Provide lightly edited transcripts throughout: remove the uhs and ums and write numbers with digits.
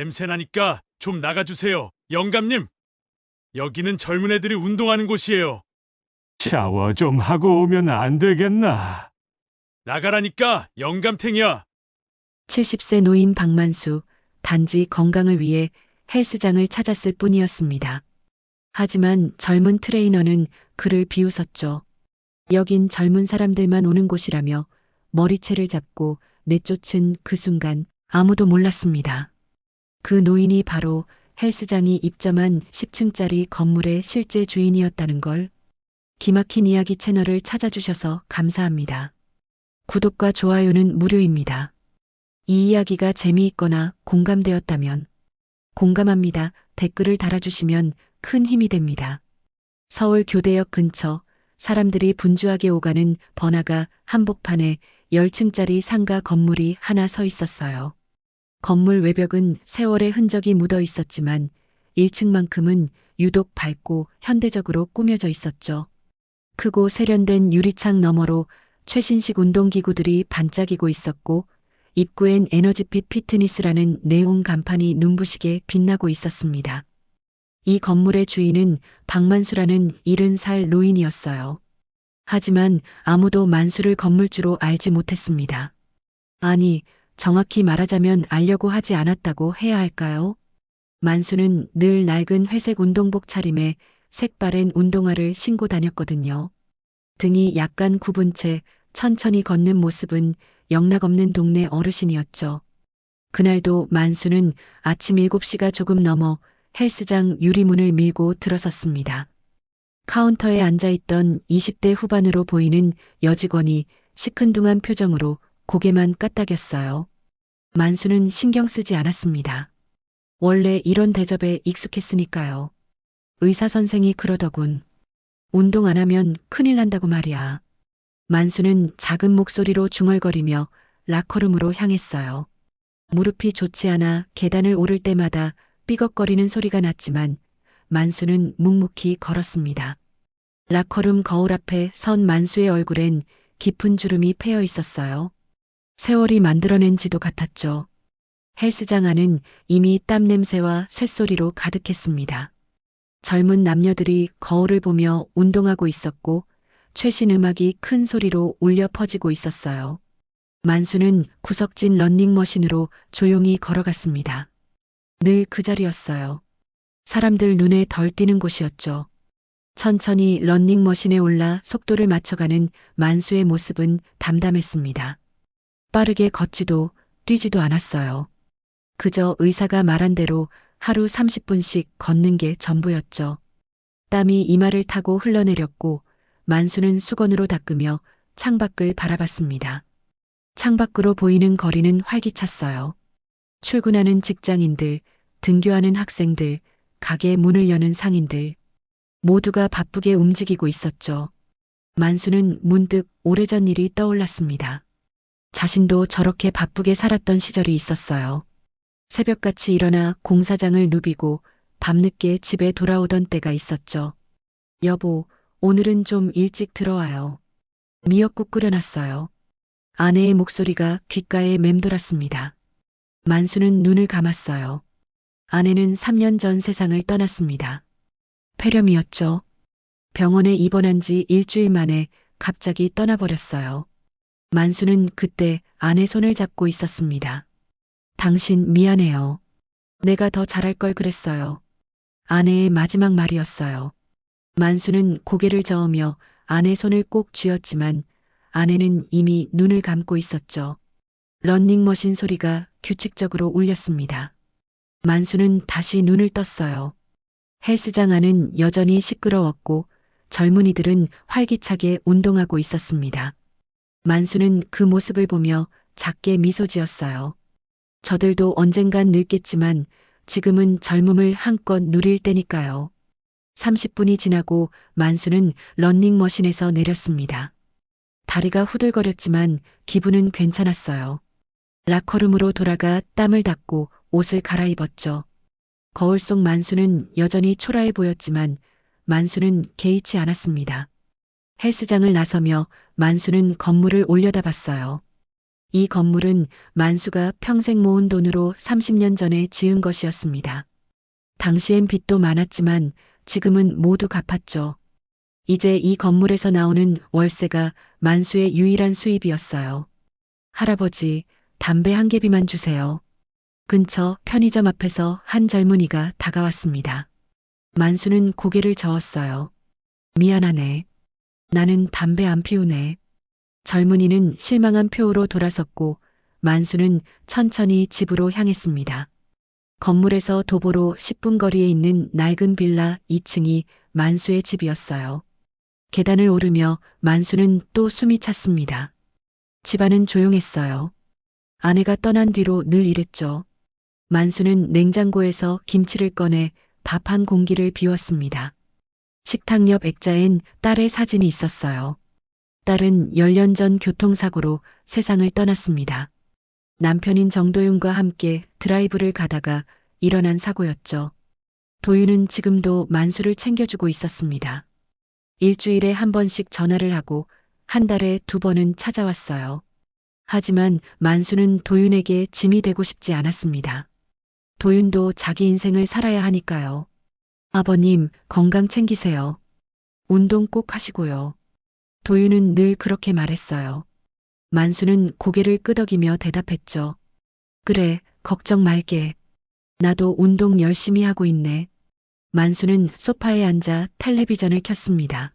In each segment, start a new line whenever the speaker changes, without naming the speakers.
냄새나니까 좀 나가주세요. 영감님, 여기는 젊은 애들이 운동하는 곳이에요.
샤워 좀 하고 오면 안 되겠나?
나가라니까, 영감탱이야.
70세 노인 박만수, 단지 건강을 위해 헬스장을 찾았을 뿐이었습니다. 하지만 젊은 트레이너는 그를 비웃었죠. 여긴 젊은 사람들만 오는 곳이라며 머리채를 잡고 내쫓은 그 순간 아무도 몰랐습니다. 그 노인이 바로 헬스장이 입점한 10층짜리 건물의 실제 주인이었다는 걸. 기막힌 이야기 채널을 찾아주셔서 감사합니다. 구독과 좋아요는 무료입니다. 이 이야기가 재미있거나 공감되었다면 공감합니다. 댓글을 달아주시면 큰 힘이 됩니다. 서울 교대역 근처 사람들이 분주하게 오가는 번화가 한복판에 10층짜리 상가 건물이 하나 서 있었어요. 건물 외벽은 세월의 흔적이 묻어 있었지만 1층만큼은 유독 밝고 현대적으로 꾸며져 있었죠. 크고 세련된 유리창 너머로 최신식 운동기구들이 반짝이고 있었고 입구엔 에너지핏 피트니스라는 네온 간판이 눈부시게 빛나고 있었습니다. 이 건물의 주인은 박만수라는 70살 노인이었어요. 하지만 아무도 만수를 건물주로 알지 못했습니다. 아니, 정확히 말하자면 알려고 하지 않았다고 해야 할까요? 만수는 늘 낡은 회색 운동복 차림에 색바랜 운동화를 신고 다녔거든요. 등이 약간 굽은 채 천천히 걷는 모습은 영락없는 동네 어르신이었죠. 그날도 만수는 아침 7시가 조금 넘어 헬스장 유리문을 밀고 들어섰습니다. 카운터에 앉아있던 20대 후반으로 보이는 여직원이 시큰둥한 표정으로 고개만 까딱였어요. 만수는 신경 쓰지 않았습니다. 원래 이런 대접에 익숙했으니까요. 의사 선생이 그러더군. 운동 안 하면 큰일 난다고 말이야. 만수는 작은 목소리로 중얼거리며 라커룸으로 향했어요. 무릎이 좋지 않아 계단을 오를 때마다 삐걱거리는 소리가 났지만 만수는 묵묵히 걸었습니다. 라커룸 거울 앞에 선 만수의 얼굴엔 깊은 주름이 패여 있었어요. 세월이 만들어낸 지도 같았죠. 헬스장 안은 이미 땀 냄새와 쇳소리로 가득했습니다. 젊은 남녀들이 거울을 보며 운동하고 있었고 최신 음악이 큰 소리로 울려 퍼지고 있었어요. 만수는 구석진 런닝머신으로 조용히 걸어갔습니다. 늘 그 자리였어요. 사람들 눈에 덜 띄는 곳이었죠. 천천히 런닝머신에 올라 속도를 맞춰가는 만수의 모습은 담담했습니다. 빠르게 걷지도 뛰지도 않았어요. 그저 의사가 말한 대로 하루 30분씩 걷는 게 전부였죠. 땀이 이마를 타고 흘러내렸고 만수는 수건으로 닦으며 창밖을 바라봤습니다. 창밖으로 보이는 거리는 활기찼어요. 출근하는 직장인들, 등교하는 학생들, 가게 문을 여는 상인들. 모두가 바쁘게 움직이고 있었죠. 만수는 문득 오래전 일이 떠올랐습니다. 자신도 저렇게 바쁘게 살았던 시절이 있었어요. 새벽같이 일어나 공사장을 누비고 밤늦게 집에 돌아오던 때가 있었죠. 여보, 오늘은 좀 일찍 들어와요. 미역국 끓여놨어요. 아내의 목소리가 귓가에 맴돌았습니다. 만수는 눈을 감았어요. 아내는 3년 전 세상을 떠났습니다. 폐렴이었죠. 병원에 입원한 지 일주일 만에 갑자기 떠나버렸어요. 만수는 그때 아내 손을 잡고 있었습니다. 당신 미안해요. 내가 더 잘할 걸 그랬어요. 아내의 마지막 말이었어요. 만수는 고개를 저으며 아내 손을 꼭 쥐었지만 아내는 이미 눈을 감고 있었죠. 런닝머신 소리가 규칙적으로 울렸습니다. 만수는 다시 눈을 떴어요. 헬스장 안은 여전히 시끄러웠고 젊은이들은 활기차게 운동하고 있었습니다. 만수는 그 모습을 보며 작게 미소 지었어요. 저들도 언젠간 늙겠지만 지금은 젊음을 한껏 누릴 때니까요. 30분이 지나고 만수는 런닝머신에서 내렸습니다. 다리가 후들거렸지만 기분은 괜찮았어요. 라커룸으로 돌아가 땀을 닦고 옷을 갈아입었죠. 거울 속 만수는 여전히 초라해 보였지만 만수는 개의치 않았습니다. 헬스장을 나서며 만수는 건물을 올려다봤어요. 이 건물은 만수가 평생 모은 돈으로 30년 전에 지은 것이었습니다. 당시엔 빚도 많았지만 지금은 모두 갚았죠. 이제 이 건물에서 나오는 월세가 만수의 유일한 수입이었어요. 할아버지, 담배 한 개비만 주세요. 근처 편의점 앞에서 한 젊은이가 다가왔습니다. 만수는 고개를 저었어요. 미안하네. 나는 담배 안 피우네. 젊은이는 실망한 표로 돌아섰고 만수는 천천히 집으로 향했습니다. 건물에서 도보로 10분 거리에 있는 낡은 빌라 2층이 만수의 집이었어요. 계단을 오르며 만수는 또 숨이 찼습니다. 집안은 조용했어요. 아내가 떠난 뒤로 늘 이랬죠. 만수는 냉장고에서 김치를 꺼내 밥 한 공기를 비웠습니다. 식탁 옆 액자엔 딸의 사진이 있었어요. 딸은 10년 전 교통사고로 세상을 떠났습니다. 남편인 정도윤과 함께 드라이브를 가다가 일어난 사고였죠. 도윤은 지금도 만수를 챙겨주고 있었습니다. 일주일에 한 번씩 전화를 하고 한 달에 2번은 찾아왔어요. 하지만 만수는 도윤에게 짐이 되고 싶지 않았습니다. 도윤도 자기 인생을 살아야 하니까요. 아버님, 건강 챙기세요. 운동 꼭 하시고요. 도윤은 늘 그렇게 말했어요. 만수는 고개를 끄덕이며 대답했죠. 그래, 걱정 말게. 나도 운동 열심히 하고 있네. 만수는 소파에 앉아 텔레비전을 켰습니다.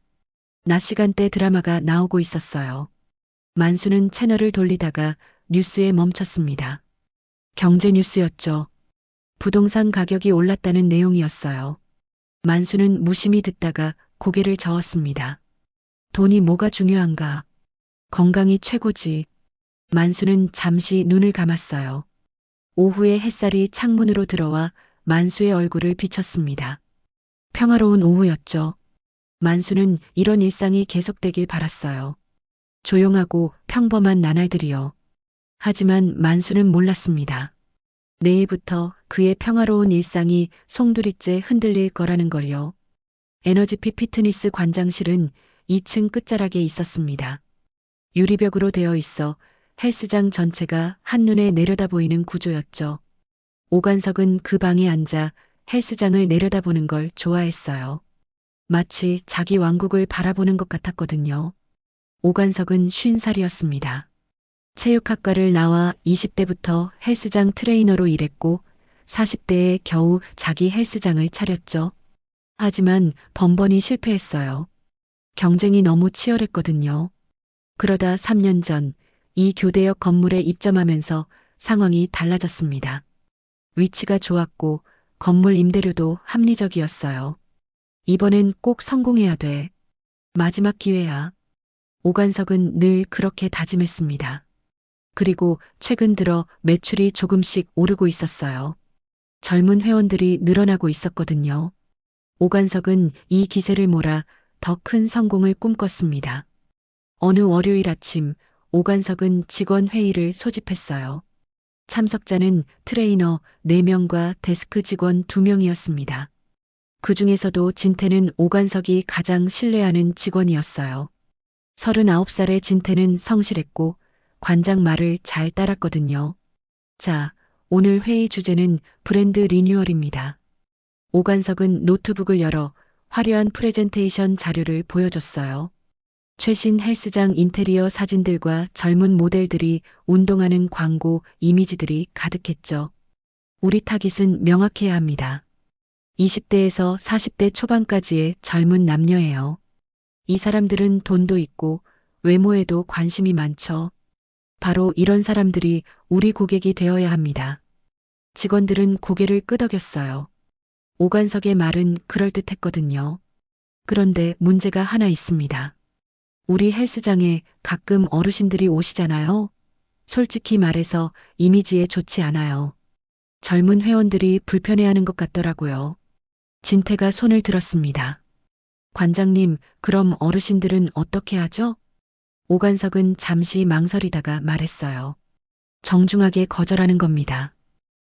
낮 시간대 드라마가 나오고 있었어요. 만수는 채널을 돌리다가 뉴스에 멈췄습니다. 경제 뉴스였죠. 부동산 가격이 올랐다는 내용이었어요. 만수는 무심히 듣다가 고개를 저었습니다. 돈이 뭐가 중요한가? 건강이 최고지. 만수는 잠시 눈을 감았어요. 오후에 햇살이 창문으로 들어와 만수의 얼굴을 비쳤습니다. 평화로운 오후였죠. 만수는 이런 일상이 계속되길 바랐어요. 조용하고 평범한 나날들이요. 하지만 만수는 몰랐습니다. 내일부터 그의 평화로운 일상이 송두리째 흔들릴 거라는 걸요. 에너지피 피트니스 관장실은 2층 끝자락에 있었습니다. 유리벽으로 되어 있어 헬스장 전체가 한눈에 내려다 보이는 구조였죠. 오관석은 그 방에 앉아 헬스장을 내려다보는 걸 좋아했어요. 마치 자기 왕국을 바라보는 것 같았거든요. 오관석은 50살이었습니다. 체육학과를 나와 20대부터 헬스장 트레이너로 일했고 40대에 겨우 자기 헬스장을 차렸죠. 하지만 번번이 실패했어요. 경쟁이 너무 치열했거든요. 그러다 3년 전 이 교대역 건물에 입점하면서 상황이 달라졌습니다. 위치가 좋았고 건물 임대료도 합리적이었어요. 이번엔 꼭 성공해야 돼. 마지막 기회야. 오관석은 늘 그렇게 다짐했습니다. 그리고 최근 들어 매출이 조금씩 오르고 있었어요. 젊은 회원들이 늘어나고 있었거든요. 오관석은 이 기세를 몰아 더 큰 성공을 꿈꿨습니다. 어느 월요일 아침 오관석은 직원 회의를 소집했어요. 참석자는 트레이너 4명과 데스크 직원 2명이었습니다. 그 중에서도 진태는 오관석이 가장 신뢰하는 직원이었어요. 39살의 진태는 성실했고 관장 말을 잘 따랐거든요. 자, 오늘 회의 주제는 브랜드 리뉴얼입니다. 오관석은 노트북을 열어 화려한 프레젠테이션 자료를 보여줬어요. 최신 헬스장 인테리어 사진들과 젊은 모델들이 운동하는 광고 이미지들이 가득했죠. 우리 타깃은 명확해야 합니다. 20대에서 40대 초반까지의 젊은 남녀예요. 이 사람들은 돈도 있고 외모에도 관심이 많죠. 바로 이런 사람들이 우리 고객이 되어야 합니다. 직원들은 고개를 끄덕였어요. 오관석의 말은 그럴듯했거든요. 그런데 문제가 하나 있습니다. 우리 헬스장에 가끔 어르신들이 오시잖아요. 솔직히 말해서 이미지에 좋지 않아요. 젊은 회원들이 불편해하는 것 같더라고요. 진태가 손을 들었습니다. 관장님, 그럼 어르신들은 어떻게 하죠? 오관석은 잠시 망설이다가 말했어요. 정중하게 거절하는 겁니다.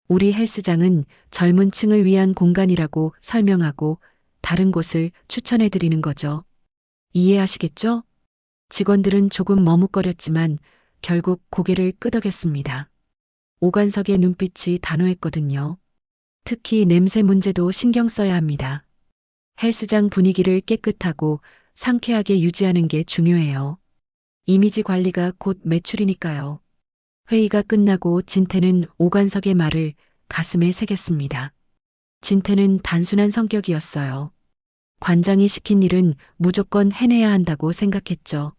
우리 헬스장은 젊은 층을 위한 공간이라고 설명하고 다른 곳을 추천해 드리는 거죠. 이해하시겠죠? 직원들은 조금 머뭇거렸지만 결국 고개를 끄덕였습니다. 오관석의 눈빛이 단호했거든요. 특히 냄새 문제도 신경 써야 합니다. 헬스장 분위기를 깨끗하고 상쾌하게 유지하는 게 중요해요. 이미지 관리가 곧 매출이니까요. 회의가 끝나고 진태는 오관석의 말을 가슴에 새겼습니다. 진태는 단순한 성격이었어요. 관장이 시킨 일은 무조건 해내야 한다고 생각했죠.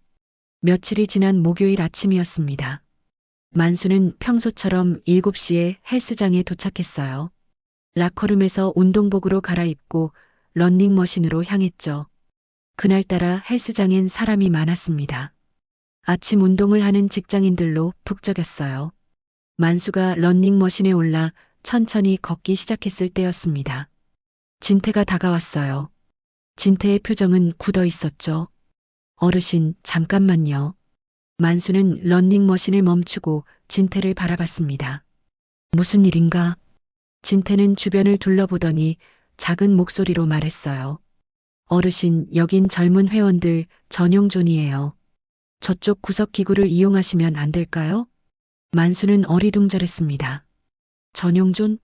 며칠이 지난 목요일 아침이었습니다. 만수는 평소처럼 7시에 헬스장에 도착했어요. 라커룸에서 운동복으로 갈아입고 런닝머신으로 향했죠. 그날따라 헬스장엔 사람이 많았습니다. 아침 운동을 하는 직장인들로 북적였어요. 만수가 런닝머신에 올라 천천히 걷기 시작했을 때였습니다. 진태가 다가왔어요. 진태의 표정은 굳어 있었죠. 어르신, 잠깐만요. 만수는 런닝머신을 멈추고 진태를 바라봤습니다. 무슨 일인가? 진태는 주변을 둘러보더니 작은 목소리로 말했어요. 어르신, 여긴 젊은 회원들 전용 존이에요. 저쪽 구석 기구를 이용하시면 안 될까요? 만수는 어리둥절했습니다. 전용존?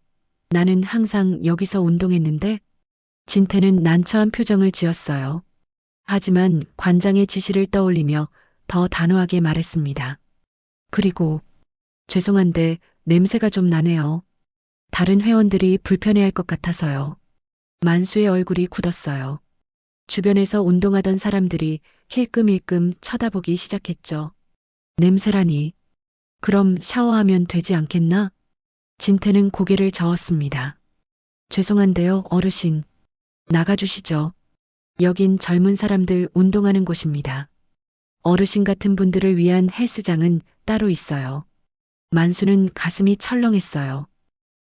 나는 항상 여기서 운동했는데? 진태는 난처한 표정을 지었어요. 하지만 관장의 지시를 떠올리며 더 단호하게 말했습니다. 그리고 죄송한데 냄새가 좀 나네요. 다른 회원들이 불편해할 것 같아서요. 만수의 얼굴이 굳었어요. 주변에서 운동하던 사람들이 힐끔힐끔 쳐다보기 시작했죠. 냄새라니. 그럼 샤워하면 되지 않겠나? 진태는 고개를 저었습니다. 죄송한데요, 어르신. 나가주시죠. 여긴 젊은 사람들 운동하는 곳입니다. 어르신 같은 분들을 위한 헬스장은 따로 있어요. 만수는 가슴이 철렁했어요.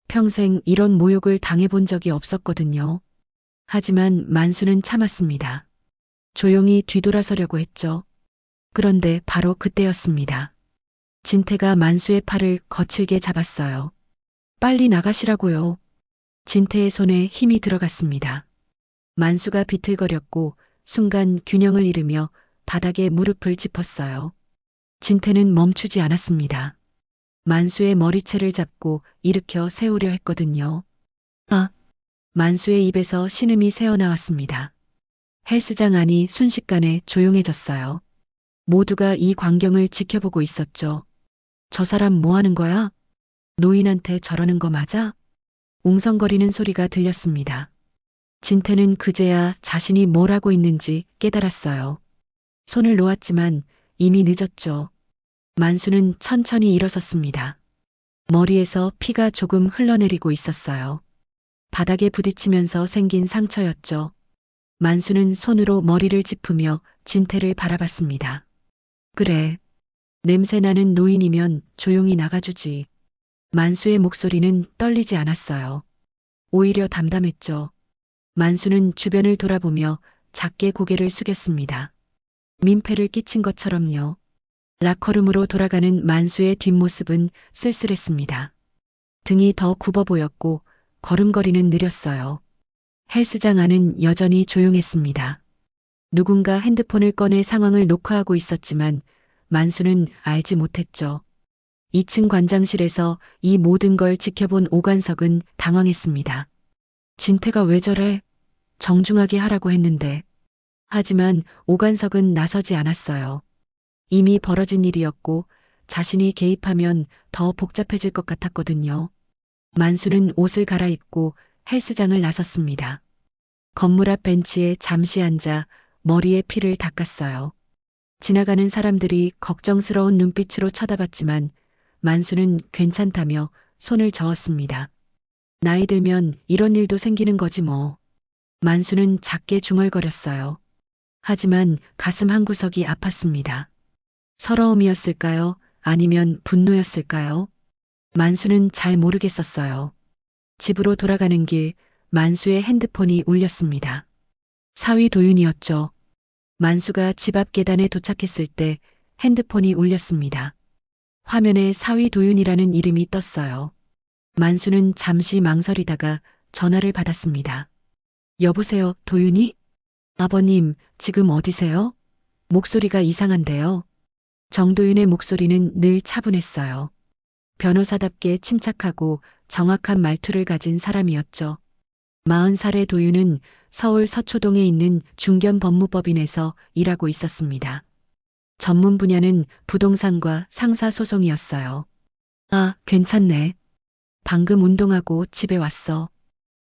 평생 이런 모욕을 당해본 적이 없었거든요. 하지만 만수는 참았습니다. 조용히 뒤돌아서려고 했죠. 그런데 바로 그때였습니다. 진태가 만수의 팔을 거칠게 잡았어요. 빨리 나가시라고요. 진태의 손에 힘이 들어갔습니다. 만수가 비틀거렸고 순간 균형을 잃으며 바닥에 무릎을 짚었어요. 진태는 멈추지 않았습니다. 만수의 머리채를 잡고 일으켜 세우려 했거든요. 아! 만수의 입에서 신음이 새어나왔습니다. 헬스장 안이 순식간에 조용해졌어요. 모두가 이 광경을 지켜보고 있었죠. 저 사람 뭐 하는 거야? 노인한테 저러는 거 맞아? 웅성거리는 소리가 들렸습니다. 진태는 그제야 자신이 뭘 하고 있는지 깨달았어요. 손을 놓았지만 이미 늦었죠. 만수는 천천히 일어섰습니다. 머리에서 피가 조금 흘러내리고 있었어요. 바닥에 부딪히면서 생긴 상처였죠. 만수는 손으로 머리를 짚으며 진태를 바라봤습니다. 그래. 냄새나는 노인이면 조용히 나가주지. 만수의 목소리는 떨리지 않았어요. 오히려 담담했죠. 만수는 주변을 돌아보며 작게 고개를 숙였습니다. 민폐를 끼친 것처럼요. 라커룸으로 돌아가는 만수의 뒷모습은 쓸쓸했습니다. 등이 더 굽어 보였고 걸음걸이는 느렸어요. 헬스장 안은 여전히 조용했습니다. 누군가 핸드폰을 꺼내 상황을 녹화하고 있었지만 만수는 알지 못했죠. 2층 관장실에서 이 모든 걸 지켜본 오관석은 당황했습니다. 진태가 왜 저래? 정중하게 하라고 했는데. 하지만 오관석은 나서지 않았어요. 이미 벌어진 일이었고 자신이 개입하면 더 복잡해질 것 같았거든요. 만수는 옷을 갈아입고 헬스장을 나섰습니다. 건물 앞 벤치에 잠시 앉아 머리에 피를 닦았어요. 지나가는 사람들이 걱정스러운 눈빛으로 쳐다봤지만 만수는 괜찮다며 손을 저었습니다. 나이 들면 이런 일도 생기는 거지 뭐. 만수는 작게 중얼거렸어요. 하지만 가슴 한구석이 아팠습니다. 서러움이었을까요? 아니면 분노였을까요? 만수는 잘 모르겠었어요. 집으로 돌아가는 길 만수의 핸드폰이 울렸습니다. 사위 도윤이었죠. 만수가 집 앞 계단에 도착했을 때 핸드폰이 울렸습니다. 화면에 사위 도윤이라는 이름이 떴어요. 만수는 잠시 망설이다가 전화를 받았습니다. 여보세요, 도윤이? 아버님, 지금 어디세요? 목소리가 이상한데요. 정도윤의 목소리는 늘 차분했어요. 변호사답게 침착하고 정확한 말투를 가진 사람이었죠. 40살의 도윤은 서울 서초동에 있는 중견법무법인에서 일하고 있었습니다. 전문 분야는 부동산과 상사소송이었어요. 아, 괜찮네. 방금 운동하고 집에 왔어.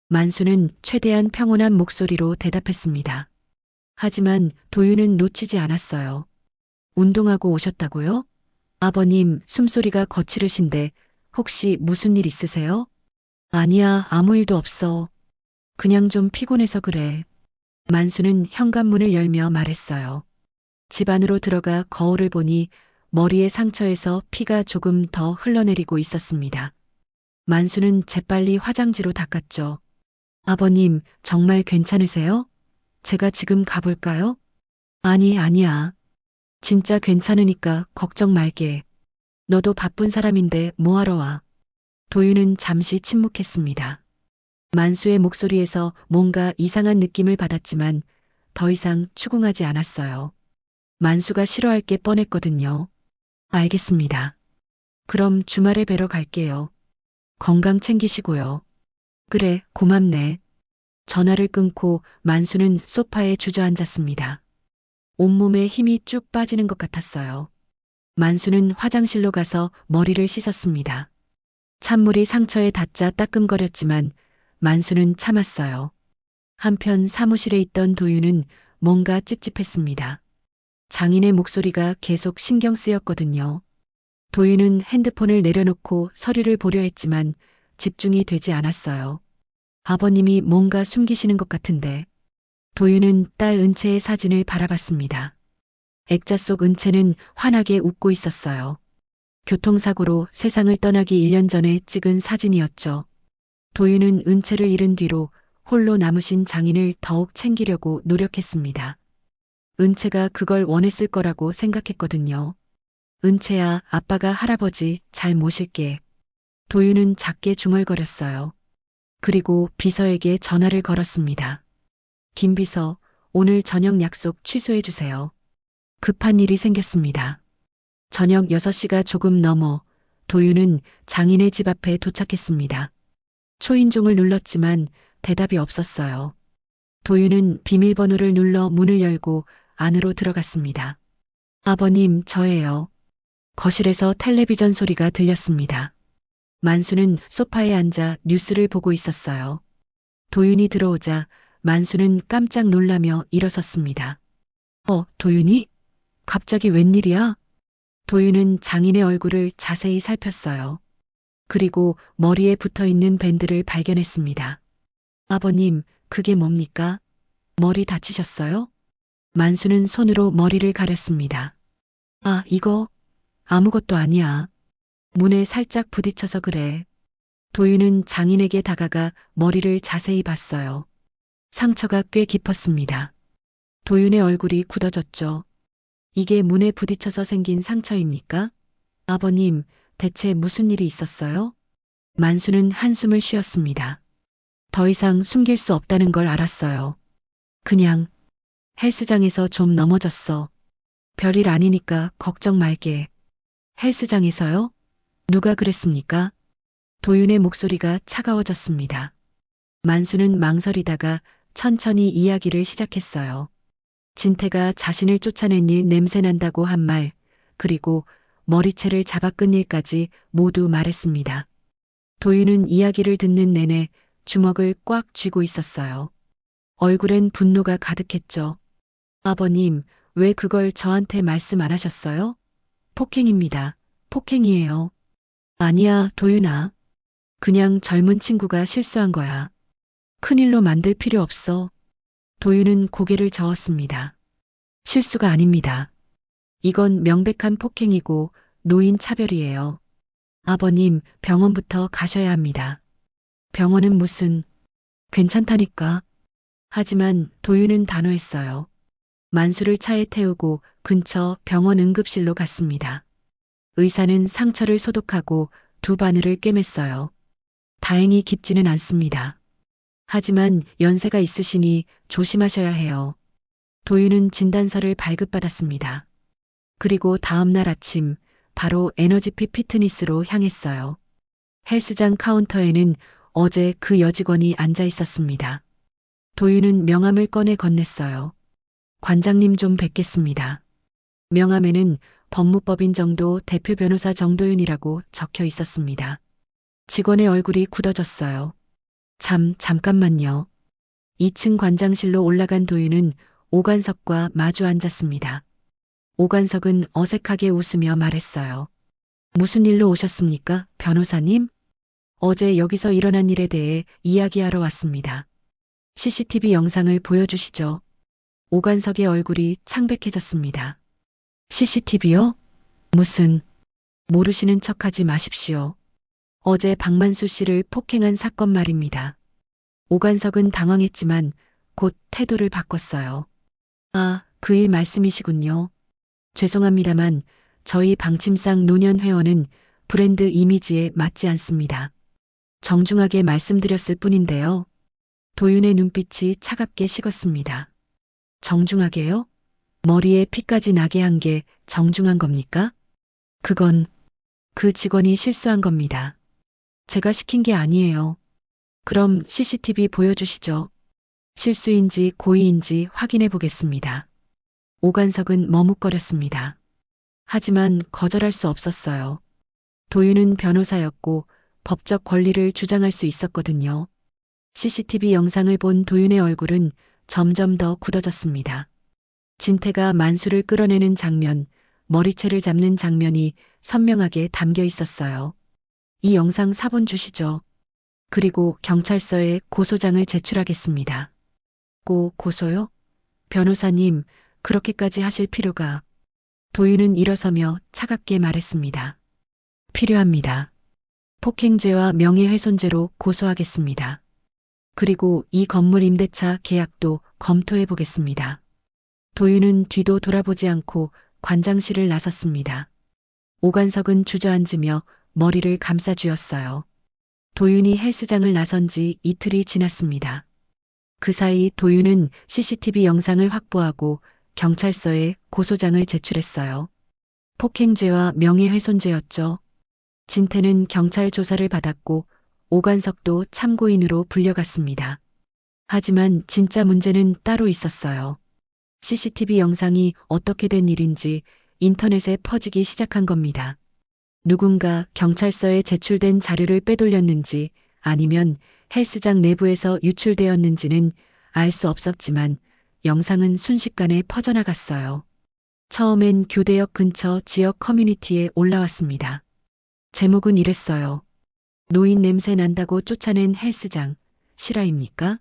만수는 최대한 평온한 목소리로 대답했습니다. 하지만 도윤은 놓치지 않았어요. 운동하고 오셨다고요? 아버님, 숨소리가 거칠으신데 혹시 무슨 일 있으세요? 아니야, 아무 일도 없어. 그냥 좀 피곤해서 그래. 만수는 현관문을 열며 말했어요. 집 안으로 들어가 거울을 보니 머리의 상처에서 피가 조금 더 흘러내리고 있었습니다. 만수는 재빨리 화장지로 닦았죠. 아버님, 정말 괜찮으세요? 제가 지금 가볼까요? 아니야. 진짜 괜찮으니까 걱정 말게. 너도 바쁜 사람인데 뭐하러 와? 도윤은 잠시 침묵했습니다. 만수의 목소리에서 뭔가 이상한 느낌을 받았지만 더 이상 추궁하지 않았어요. 만수가 싫어할 게 뻔했거든요. 알겠습니다. 그럼 주말에 뵈러 갈게요. 건강 챙기시고요. 그래, 고맙네. 전화를 끊고 만수는 소파에 주저앉았습니다. 온몸에 힘이 쭉 빠지는 것 같았어요. 만수는 화장실로 가서 머리를 씻었습니다. 찬물이 상처에 닿자 따끔거렸지만 만수는 참았어요. 한편 사무실에 있던 도윤은 뭔가 찝찝했습니다. 장인의 목소리가 계속 신경 쓰였거든요. 도윤은 핸드폰을 내려놓고 서류를 보려 했지만 집중이 되지 않았어요. 아버님이 뭔가 숨기시는 것 같은데. 도윤은 딸 은채의 사진을 바라봤습니다. 액자 속 은채는 환하게 웃고 있었어요. 교통사고로 세상을 떠나기 1년 전에 찍은 사진이었죠. 도윤은 은채를 잃은 뒤로 홀로 남으신 장인을 더욱 챙기려고 노력했습니다. 은채가 그걸 원했을 거라고 생각했거든요. 은채야, 아빠가 할아버지 잘 모실게. 도윤은 작게 중얼거렸어요. 그리고 비서에게 전화를 걸었습니다. 김 비서, 오늘 저녁 약속 취소해 주세요. 급한 일이 생겼습니다. 저녁 6시가 조금 넘어 도윤은 장인의 집 앞에 도착했습니다. 초인종을 눌렀지만 대답이 없었어요. 도윤은 비밀번호를 눌러 문을 열고 안으로 들어갔습니다. 아버님, 저예요. 거실에서 텔레비전 소리가 들렸습니다. 만수는 소파에 앉아 뉴스를 보고 있었어요. 도윤이 들어오자 만수는 깜짝 놀라며 일어섰습니다. 도윤이? 갑자기 웬일이야? 도윤은 장인의 얼굴을 자세히 살폈어요. 그리고 머리에 붙어 있는 밴드를 발견했습니다. 아버님, 그게 뭡니까? 머리 다치셨어요? 만수는 손으로 머리를 가렸습니다. 아, 이거 아무것도 아니야. 문에 살짝 부딪혀서 그래. 도윤은 장인에게 다가가 머리를 자세히 봤어요. 상처가 꽤 깊었습니다. 도윤의 얼굴이 굳어졌죠. 이게 문에 부딪혀서 생긴 상처입니까? 아버님, 대체 무슨 일이 있었어요? 만수는 한숨을 쉬었습니다. 더 이상 숨길 수 없다는 걸 알았어요. 그냥 헬스장에서 좀 넘어졌어. 별일 아니니까 걱정 말게. 헬스장에서요? 누가 그랬습니까? 도윤의 목소리가 차가워졌습니다. 만수는 망설이다가 천천히 이야기를 시작했어요. 진태가 자신을 쫓아낸 일 냄새난다고 한 말, 그리고 머리채를 잡아 끈 일까지 모두 말했습니다. 도윤은 이야기를 듣는 내내 주먹을 꽉 쥐고 있었어요. 얼굴엔 분노가 가득했죠. 아버님, 왜 그걸 저한테 말씀 안 하셨어요? 폭행입니다. 폭행이에요. 아니야, 도윤아. 그냥 젊은 친구가 실수한 거야. 큰일로 만들 필요 없어. 도윤은 고개를 저었습니다. 실수가 아닙니다. 이건 명백한 폭행이고 노인 차별이에요. 아버님, 병원부터 가셔야 합니다. 병원은 무슨, 괜찮다니까. 하지만 도윤은 단호했어요. 만수를 차에 태우고 근처 병원 응급실로 갔습니다. 의사는 상처를 소독하고 두 바늘을 꿰맸어요. 다행히 깊지는 않습니다. 하지만 연세가 있으시니 조심하셔야 해요. 도윤은 진단서를 발급받았습니다. 그리고 다음 날 아침 바로 에너지핏 피트니스로 향했어요. 헬스장 카운터에는 어제 그 여직원이 앉아 있었습니다. 도윤은 명함을 꺼내 건넸어요. 관장님 좀 뵙겠습니다. 명함에는 법무법인 정도 대표 변호사 정도윤이라고 적혀 있었습니다. 직원의 얼굴이 굳어졌어요. 잠깐만요. 2층 관장실로 올라간 도윤은 오관석과 마주 앉았습니다. 오관석은 어색하게 웃으며 말했어요. 무슨 일로 오셨습니까, 변호사님? 어제 여기서 일어난 일에 대해 이야기하러 왔습니다. CCTV 영상을 보여주시죠. 오관석의 얼굴이 창백해졌습니다. CCTV요? 무슨, 모르시는 척하지 마십시오. 어제 박만수 씨를 폭행한 사건 말입니다. 오관석은 당황했지만 곧 태도를 바꿨어요. 아, 그 일 말씀이시군요. 죄송합니다만 저희 방침상 노년 회원은 브랜드 이미지에 맞지 않습니다. 정중하게 말씀드렸을 뿐인데요. 도윤의 눈빛이 차갑게 식었습니다. 정중하게요? 머리에 피까지 나게 한 게 정중한 겁니까? 그건 그 직원이 실수한 겁니다. 제가 시킨 게 아니에요. 그럼 CCTV 보여주시죠. 실수인지 고의인지 확인해 보겠습니다. 오관석은 머뭇거렸습니다. 하지만 거절할 수 없었어요. 도윤은 변호사였고 법적 권리를 주장할 수 있었거든요. CCTV 영상을 본 도윤의 얼굴은 점점 더 굳어졌습니다. 진태가 만수를 끌어내는 장면, 머리채를 잡는 장면이 선명하게 담겨 있었어요. 이 영상 사본 주시죠. 그리고 경찰서에 고소장을 제출하겠습니다. 고소요? 변호사님, 그렇게까지 하실 필요가. 도윤은 일어서며 차갑게 말했습니다. 필요합니다. 폭행죄와 명예훼손죄로 고소하겠습니다. 그리고 이 건물 임대차 계약도 검토해 보겠습니다. 도윤은 뒤도 돌아보지 않고 관장실을 나섰습니다. 오관석은 주저앉으며 머리를 감싸쥐었어요. 도윤이 헬스장을 나선 지 이틀이 지났습니다. 그 사이 도윤은 CCTV 영상을 확보하고 경찰서에 고소장을 제출했어요. 폭행죄와 명예훼손죄였죠. 진태는 경찰 조사를 받았고 오관석도 참고인으로 불려갔습니다. 하지만 진짜 문제는 따로 있었어요. CCTV 영상이 어떻게 된 일인지 인터넷에 퍼지기 시작한 겁니다. 누군가 경찰서에 제출된 자료를 빼돌렸는지 아니면 헬스장 내부에서 유출되었는지는 알 수 없었지만 영상은 순식간에 퍼져나갔어요. 처음엔 교대역 근처 지역 커뮤니티에 올라왔습니다. 제목은 이랬어요. 노인 냄새 난다고 쫓아낸 헬스장, 실화입니까?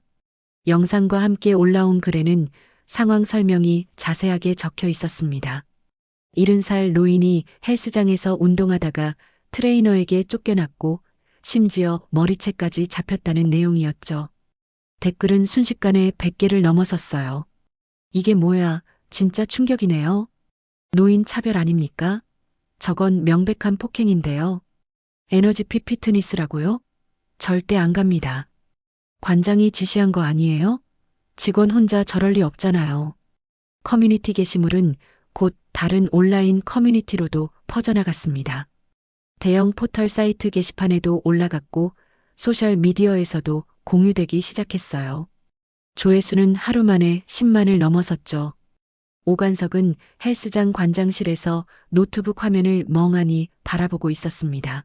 영상과 함께 올라온 글에는 상황 설명이 자세하게 적혀 있었습니다. 70살 노인이 헬스장에서 운동하다가 트레이너에게 쫓겨났고 심지어 머리채까지 잡혔다는 내용이었죠. 댓글은 순식간에 100개를 넘어섰어요. 이게 뭐야, 진짜 충격이네요. 노인 차별 아닙니까? 저건 명백한 폭행인데요. 에너지핏 피트니스라고요? 절대 안 갑니다. 관장이 지시한 거 아니에요? 직원 혼자 저럴 리 없잖아요. 커뮤니티 게시물은 곧 다른 온라인 커뮤니티로도 퍼져나갔습니다. 대형 포털 사이트 게시판에도 올라갔고 소셜 미디어에서도 공유되기 시작했어요. 조회수는 하루 만에 10만을 넘어섰죠. 오관석은 헬스장 관장실에서 노트북 화면을 멍하니 바라보고 있었습니다.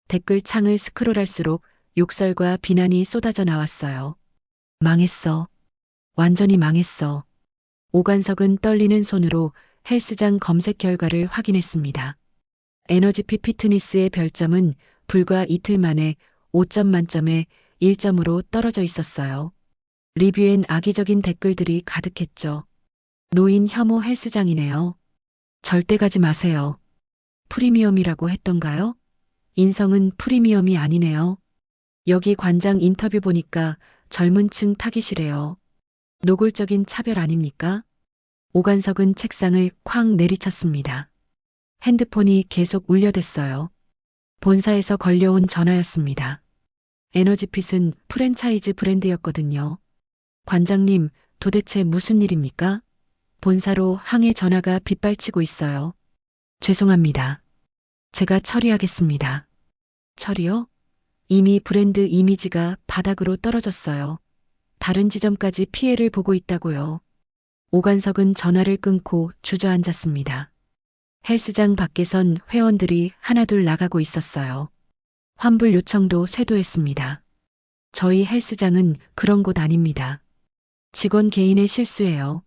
댓글 창을 스크롤할수록 욕설과 비난이 쏟아져 나왔어요. 망했어. 완전히 망했어. 오관석은 떨리는 손으로 헬스장 검색 결과를 확인했습니다. 에너지핏 피트니스의 별점은 불과 이틀 만에 5점 만점에 1점으로 떨어져 있었어요. 리뷰엔 악의적인 댓글들이 가득했죠. 노인 혐오 헬스장이네요. 절대 가지 마세요. 프리미엄이라고 했던가요? 인성은 프리미엄이 아니네요. 여기 관장 인터뷰 보니까 젊은 층 타깃이래요. 노골적인 차별 아닙니까? 오관석은 책상을 쾅 내리쳤습니다. 핸드폰이 계속 울려댔어요. 본사에서 걸려온 전화였습니다. 에너지핏은 프랜차이즈 브랜드였거든요. 관장님, 도대체 무슨 일입니까? 본사로 항해 전화가 빗발치고 있어요. 죄송합니다. 제가 처리하겠습니다. 처리요? 이미 브랜드 이미지가 바닥으로 떨어졌어요. 다른 지점까지 피해를 보고 있다고요. 오관석은 전화를 끊고 주저앉았습니다. 헬스장 밖에선 회원들이 하나둘 나가고 있었어요. 환불 요청도 쇄도했습니다. 저희 헬스장은 그런 곳 아닙니다. 직원 개인의 실수예요.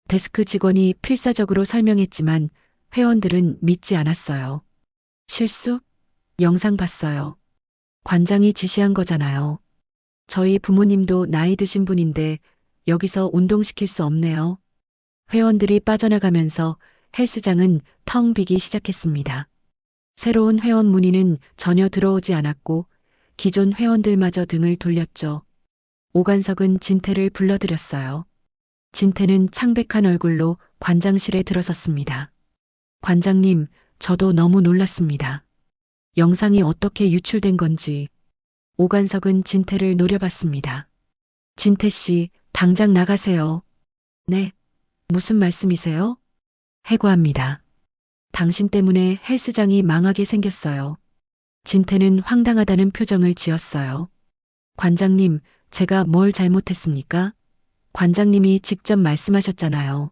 데스크 직원이 필사적으로 설명했지만 회원들은 믿지 않았어요. 실수? 영상 봤어요. 관장이 지시한 거잖아요. 저희 부모님도 나이 드신 분인데 여기서 운동시킬 수 없네요. 회원들이 빠져나가면서 헬스장은 텅 비기 시작했습니다. 새로운 회원 문의는 전혀 들어오지 않았고 기존 회원들마저 등을 돌렸죠. 오관석은 진태를 불러들였어요. 진태는 창백한 얼굴로 관장실에 들어섰습니다. 관장님, 저도 너무 놀랐습니다. 영상이 어떻게 유출된 건지. 오관석은 진태를 노려봤습니다. 진태 씨, 당장 나가세요. 네. 무슨 말씀이세요? 해고합니다. 당신 때문에 헬스장이 망하게 생겼어요. 진태는 황당하다는 표정을 지었어요. 관장님, 제가 뭘 잘못했습니까? 관장님이 직접 말씀하셨잖아요.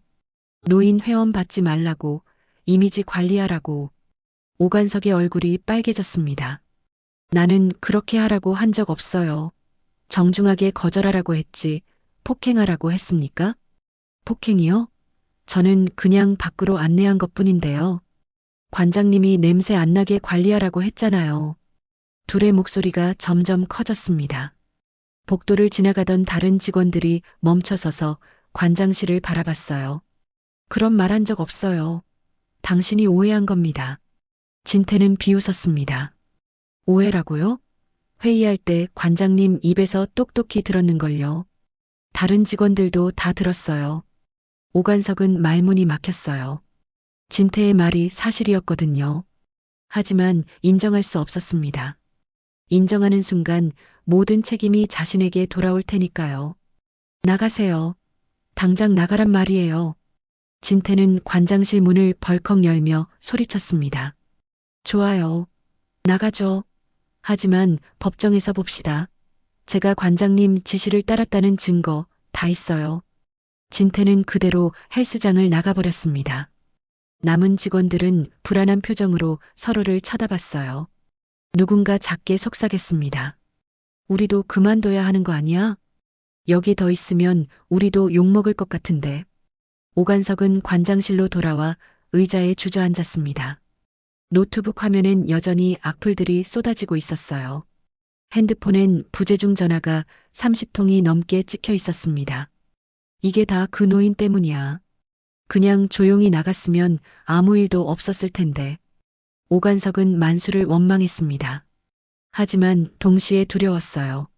노인 회원 받지 말라고, 이미지 관리하라고. 오관석의 얼굴이 빨개졌습니다. 나는 그렇게 하라고 한 적 없어요. 정중하게 거절하라고 했지, 폭행하라고 했습니까? 폭행이요? 저는 그냥 밖으로 안내한 것뿐인데요. 관장님이 냄새 안 나게 관리하라고 했잖아요. 둘의 목소리가 점점 커졌습니다. 복도를 지나가던 다른 직원들이 멈춰서서 관장실을 바라봤어요. 그런 말 한 적 없어요. 당신이 오해한 겁니다. 진태는 비웃었습니다. 오해라고요? 회의할 때 관장님 입에서 똑똑히 들었는걸요. 다른 직원들도 다 들었어요. 오관석은 말문이 막혔어요. 진태의 말이 사실이었거든요. 하지만 인정할 수 없었습니다. 인정하는 순간 모든 책임이 자신에게 돌아올 테니까요. 나가세요. 당장 나가란 말이에요. 진태는 관장실 문을 벌컥 열며 소리쳤습니다. 좋아요. 나가죠. 하지만 법정에서 봅시다. 제가 관장님 지시를 따랐다는 증거 다 있어요. 진태는 그대로 헬스장을 나가버렸습니다. 남은 직원들은 불안한 표정으로 서로를 쳐다봤어요. 누군가 작게 속삭였습니다. 우리도 그만둬야 하는 거 아니야? 여기 더 있으면 우리도 욕먹을 것 같은데. 오관석은 관장실로 돌아와 의자에 주저앉았습니다. 노트북 화면엔 여전히 악플들이 쏟아지고 있었어요. 핸드폰엔 부재중 전화가 30통이 넘게 찍혀 있었습니다. 이게 다 그 노인 때문이야. 그냥 조용히 나갔으면 아무 일도 없었을 텐데. 오관석은 만수를 원망했습니다. 하지만 동시에 두려웠어요.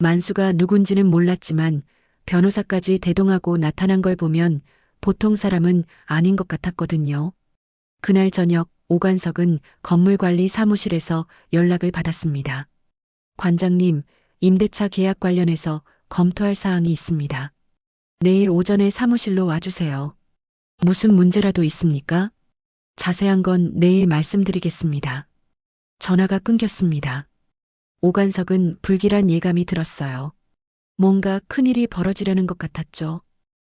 만수가 누군지는 몰랐지만 변호사까지 대동하고 나타난 걸 보면 보통 사람은 아닌 것 같았거든요. 그날 저녁 오관석은 건물관리 사무실에서 연락을 받았습니다. 관장님, 임대차 계약 관련해서 검토할 사항이 있습니다. 내일 오전에 사무실로 와주세요. 무슨 문제라도 있습니까? 자세한 건 내일 말씀드리겠습니다. 전화가 끊겼습니다. 오관석은 불길한 예감이 들었어요. 뭔가 큰일이 벌어지려는 것 같았죠.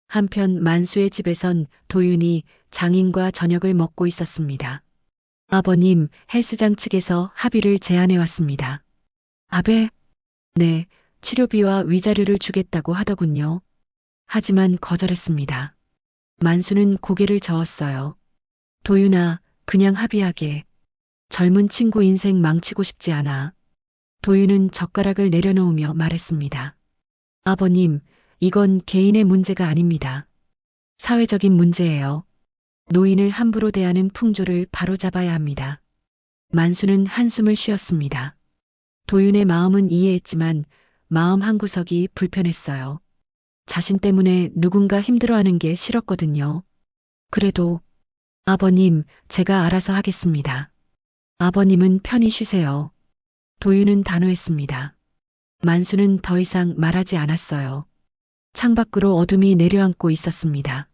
한편 만수의 집에선 도윤이 장인과 저녁을 먹고 있었습니다. 아버님, 헬스장 측에서 합의를 제안해 왔습니다. 아베? 네, 치료비와 위자료를 주겠다고 하더군요. 하지만 거절했습니다. 만수는 고개를 저었어요. 도윤아, 그냥 합의하게. 젊은 친구 인생 망치고 싶지 않아. 도윤은 젓가락을 내려놓으며 말했습니다. 아버님, 이건 개인의 문제가 아닙니다. 사회적인 문제예요. 노인을 함부로 대하는 풍조를 바로잡아야 합니다. 만수는 한숨을 쉬었습니다. 도윤의 마음은 이해했지만 마음 한구석이 불편했어요. 자신 때문에 누군가 힘들어하는 게 싫었거든요. 그래도 아버님, 제가 알아서 하겠습니다. 아버님은 편히 쉬세요. 도윤은 단호했습니다. 만수는 더 이상 말하지 않았어요. 창밖으로 어둠이 내려앉고 있었습니다.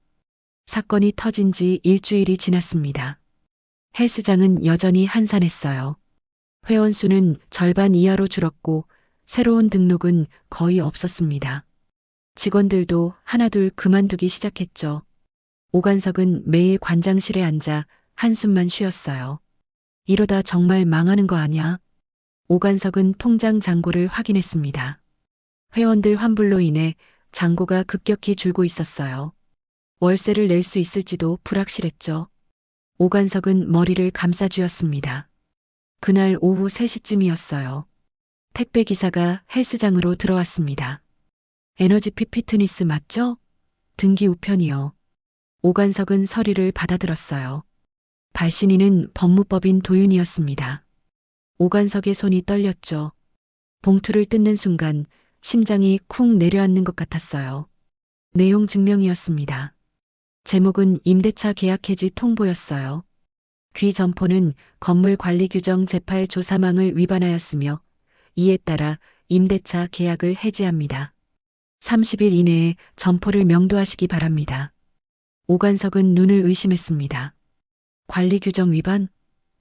사건이 터진 지 일주일이 지났습니다. 헬스장은 여전히 한산했어요. 회원수는 절반 이하로 줄었고 새로운 등록은 거의 없었습니다. 직원들도 하나둘 그만두기 시작했죠. 오관석은 매일 관장실에 앉아 한숨만 쉬었어요. 이러다 정말 망하는 거 아니야? 오관석은 통장 잔고를 확인했습니다. 회원들 환불로 인해 잔고가 급격히 줄고 있었어요. 월세를 낼 수 있을지도 불확실했죠. 오관석은 머리를 감싸쥐었습니다. 그날 오후 3시쯤이었어요. 택배 기사가 헬스장으로 들어왔습니다. 에너지핏 피트니스 맞죠? 등기 우편이요. 오관석은 서류를 받아들었어요. 발신인은 법무법인 도윤이었습니다. 오관석의 손이 떨렸죠. 봉투를 뜯는 순간 심장이 쿵 내려앉는 것 같았어요. 내용 증명이었습니다. 제목은 임대차 계약 해지 통보였어요. 귀 점포는 건물 관리 규정 제8조 사망을 위반하였으며 이에 따라 임대차 계약을 해지합니다. 30일 이내에 점포를 명도하시기 바랍니다. 오관석은 눈을 의심했습니다. 관리 규정 위반?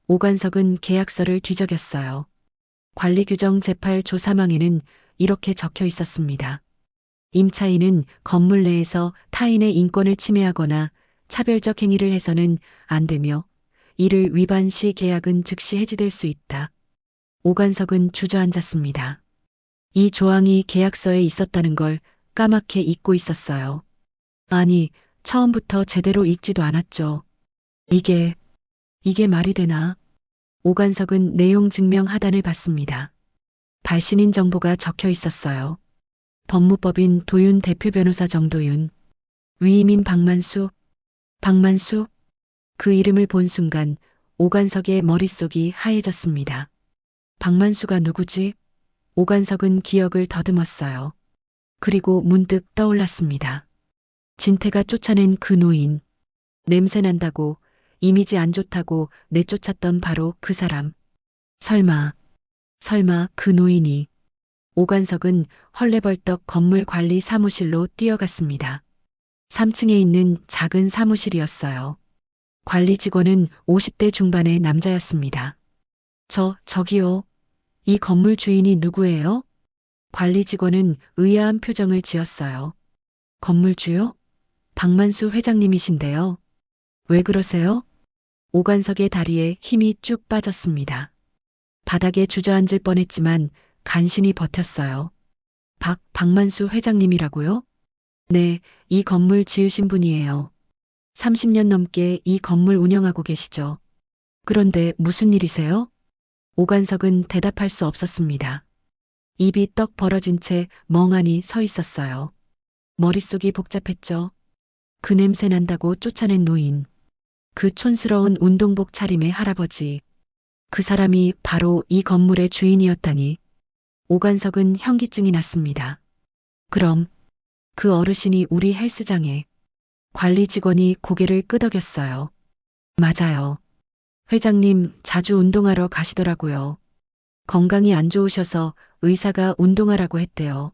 오관석은 계약서를 뒤적였어요. 관리 규정 제8조 사망에는 이렇게 적혀 있었습니다. 임차인은 건물 내에서 타인의 인권을 침해하거나 차별적 행위를 해서는 안 되며 이를 위반 시 계약은 즉시 해지될 수 있다. 오관석은 주저앉았습니다. 이 조항이 계약서에 있었다는 걸 까맣게 잊고 있었어요. 아니, 처음부터 제대로 읽지도 않았죠. 이게 말이 되나? 오관석은 내용 증명 하단을 봤습니다. 발신인 정보가 적혀 있었어요. 법무법인 도윤 대표 변호사 정도윤. 위임인 박만수. 박만수? 그 이름을 본 순간 오관석의 머릿속이 하얘졌습니다. 박만수가 누구지? 오관석은 기억을 더듬었어요. 그리고 문득 떠올랐습니다. 진태가 쫓아낸 그 노인. 냄새 난다고, 이미지 안 좋다고 내쫓았던 바로 그 사람. 설마 그 노인이. 오관석은 헐레벌떡 건물 관리 사무실로 뛰어갔습니다. 3층에 있는 작은 사무실이었어요. 관리 직원은 50대 중반의 남자였습니다. 저기요. 이 건물 주인이 누구예요? 관리 직원은 의아한 표정을 지었어요. 건물주요? 박만수 회장님이신데요. 왜 그러세요? 오관석의 다리에 힘이 쭉 빠졌습니다. 바닥에 주저앉을 뻔했지만 간신히 버텼어요. 박만수 회장님이라고요? 네, 이 건물 지으신 분이에요. 30년 넘게 이 건물 운영하고 계시죠. 그런데 무슨 일이세요? 오관석은 대답할 수 없었습니다. 입이 떡 벌어진 채 멍하니 서 있었어요. 머릿속이 복잡했죠. 그 냄새 난다고 쫓아낸 노인. 그 촌스러운 운동복 차림의 할아버지. 그 사람이 바로 이 건물의 주인이었다니. 오관석은 현기증이 났습니다. 그럼 그 어르신이 우리 헬스장에. 관리 직원이 고개를 끄덕였어요. 맞아요. 회장님 자주 운동하러 가시더라고요. 건강이 안 좋으셔서 의사가 운동하라고 했대요.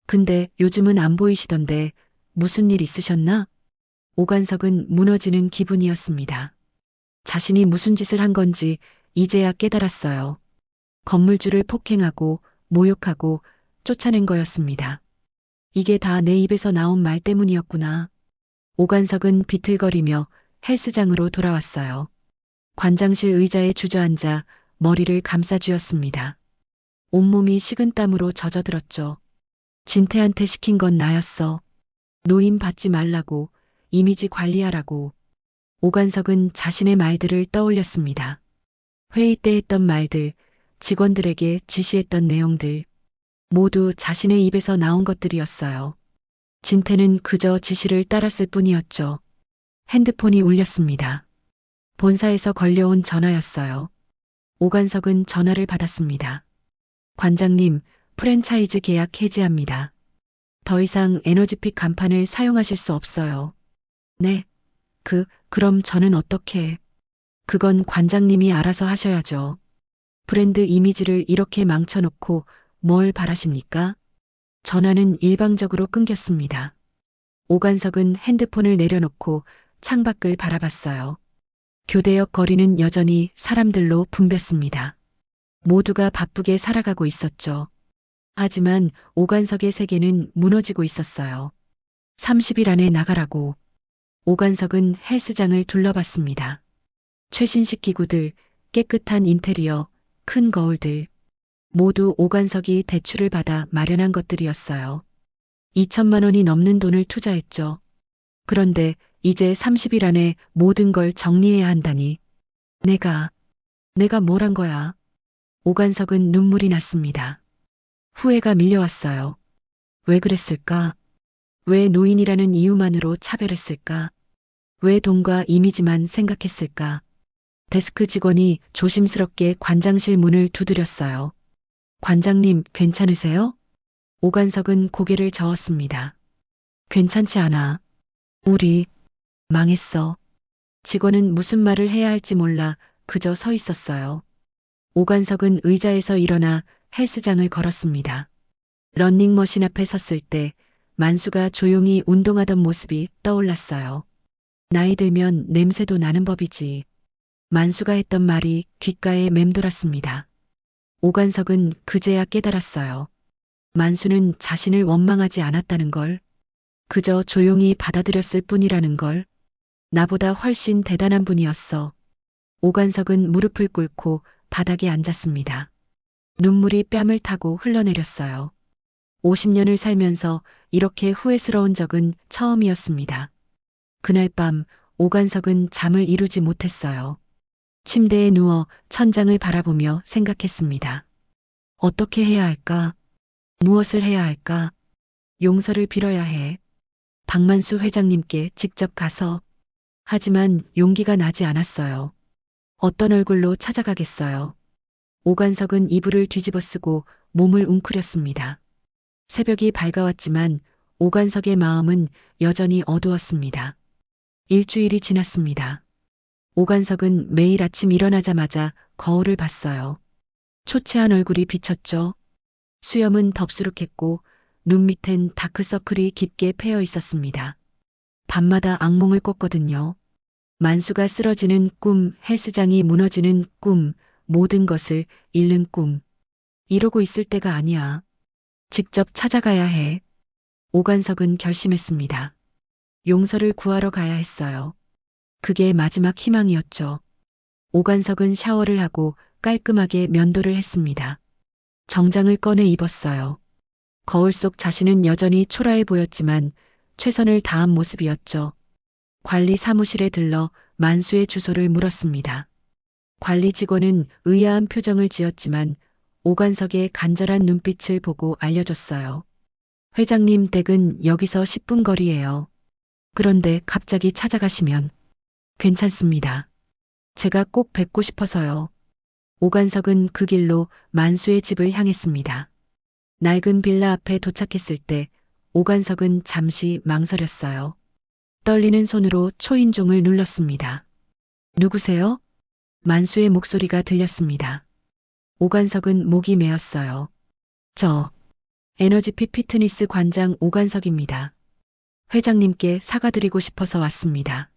근데 요즘은 안 보이시던데 무슨 일 있으셨나? 오관석은 무너지는 기분이었습니다. 자신이 무슨 짓을 한 건지 이제야 깨달았어요. 건물주를 폭행하고 모욕하고 쫓아낸 거였습니다. 이게 다 내 입에서 나온 말 때문이었구나. 오관석은 비틀거리며 헬스장으로 돌아왔어요. 관장실 의자에 주저앉아 머리를 감싸쥐었습니다. 온몸이 식은땀으로 젖어들었죠. 진태한테 시킨 건 나였어. 노임 받지 말라고, 이미지 관리하라고. 오관석은 자신의 말들을 떠올렸습니다. 회의 때 했던 말들, 직원들에게 지시했던 내용들, 모두 자신의 입에서 나온 것들이었어요. 진태는 그저 지시를 따랐을 뿐이었죠. 핸드폰이 울렸습니다. 본사에서 걸려온 전화였어요. 오관석은 전화를 받았습니다. 관장님, 프랜차이즈 계약 해지합니다. 더 이상 에너지픽 간판을 사용하실 수 없어요. 네. 그럼 저는 어떻게? 그건 관장님이 알아서 하셔야죠. 브랜드 이미지를 이렇게 망쳐놓고 뭘 바라십니까? 전화는 일방적으로 끊겼습니다. 오관석은 핸드폰을 내려놓고 창밖을 바라봤어요. 교대역 거리는 여전히 사람들로 붐볐습니다. 모두가 바쁘게 살아가고 있었죠. 하지만 오관석의 세계는 무너지고 있었어요. 30일 안에 나가라고. 오관석은 헬스장을 둘러봤습니다. 최신식 기구들, 깨끗한 인테리어, 큰 거울들. 모두 오관석이 대출을 받아 마련한 것들이었어요. 2천만 원이 넘는 돈을 투자했죠. 그런데 이제 30일 안에 모든 걸 정리해야 한다니. 내가 뭘 한 거야? 오관석은 눈물이 났습니다. 후회가 밀려왔어요. 왜 그랬을까? 왜 노인이라는 이유만으로 차별했을까? 왜 돈과 이미지만 생각했을까? 데스크 직원이 조심스럽게 관장실 문을 두드렸어요. 관장님, 괜찮으세요? 오관석은 고개를 저었습니다. 괜찮지 않아. 우리 망했어. 직원은 무슨 말을 해야 할지 몰라 그저 서 있었어요. 오관석은 의자에서 일어나 헬스장을 걸었습니다. 러닝머신 앞에 섰을 때 만수가 조용히 운동하던 모습이 떠올랐어요. 나이 들면 냄새도 나는 법이지. 만수가 했던 말이 귓가에 맴돌았습니다. 오관석은 그제야 깨달았어요. 만수는 자신을 원망하지 않았다는 걸. 그저 조용히 받아들였을 뿐이라는 걸. 나보다 훨씬 대단한 분이었어. 오관석은 무릎을 꿇고 바닥에 앉았습니다. 눈물이 뺨을 타고 흘러내렸어요. 50년을 살면서 이렇게 후회스러운 적은 처음이었습니다. 그날 밤 오관석은 잠을 이루지 못했어요. 침대에 누워 천장을 바라보며 생각했습니다. 어떻게 해야 할까? 무엇을 해야 할까? 용서를 빌어야 해. 박만수 회장님께 직접 가서. 하지만 용기가 나지 않았어요. 어떤 얼굴로 찾아가겠어요. 오관석은 이불을 뒤집어 쓰고 몸을 웅크렸습니다. 새벽이 밝아왔지만 오관석의 마음은 여전히 어두웠습니다. 일주일이 지났습니다. 오관석은 매일 아침 일어나자마자 거울을 봤어요. 초췌한 얼굴이 비쳤죠. 수염은 덥수룩했고 눈 밑엔 다크서클이 깊게 패여 있었습니다. 밤마다 악몽을 꿨거든요. 만수가 쓰러지는 꿈, 헬스장이 무너지는 꿈, 모든 것을 잃는 꿈. 이러고 있을 때가 아니야. 직접 찾아가야 해. 오관석은 결심했습니다. 용서를 구하러 가야 했어요. 그게 마지막 희망이었죠. 오관석은 샤워를 하고 깔끔하게 면도를 했습니다. 정장을 꺼내 입었어요. 거울 속 자신은 여전히 초라해 보였지만 최선을 다한 모습이었죠. 관리 사무실에 들러 만수의 주소를 물었습니다. 관리 직원은 의아한 표정을 지었지만 오관석의 간절한 눈빛을 보고 알려줬어요. 회장님 댁은 여기서 10분 거리예요. 그런데 갑자기 찾아가시면 괜찮습니다. 제가 꼭 뵙고 싶어서요. 오관석은 그 길로 만수의 집을 향했습니다. 낡은 빌라 앞에 도착했을 때 오관석은 잠시 망설였어요. 떨리는 손으로 초인종을 눌렀습니다. 누구세요? 만수의 목소리가 들렸습니다. 오관석은 목이 메었어요. 저 에너지피 피트니스 관장 오관석입니다. 회장님께 사과드리고 싶어서 왔습니다.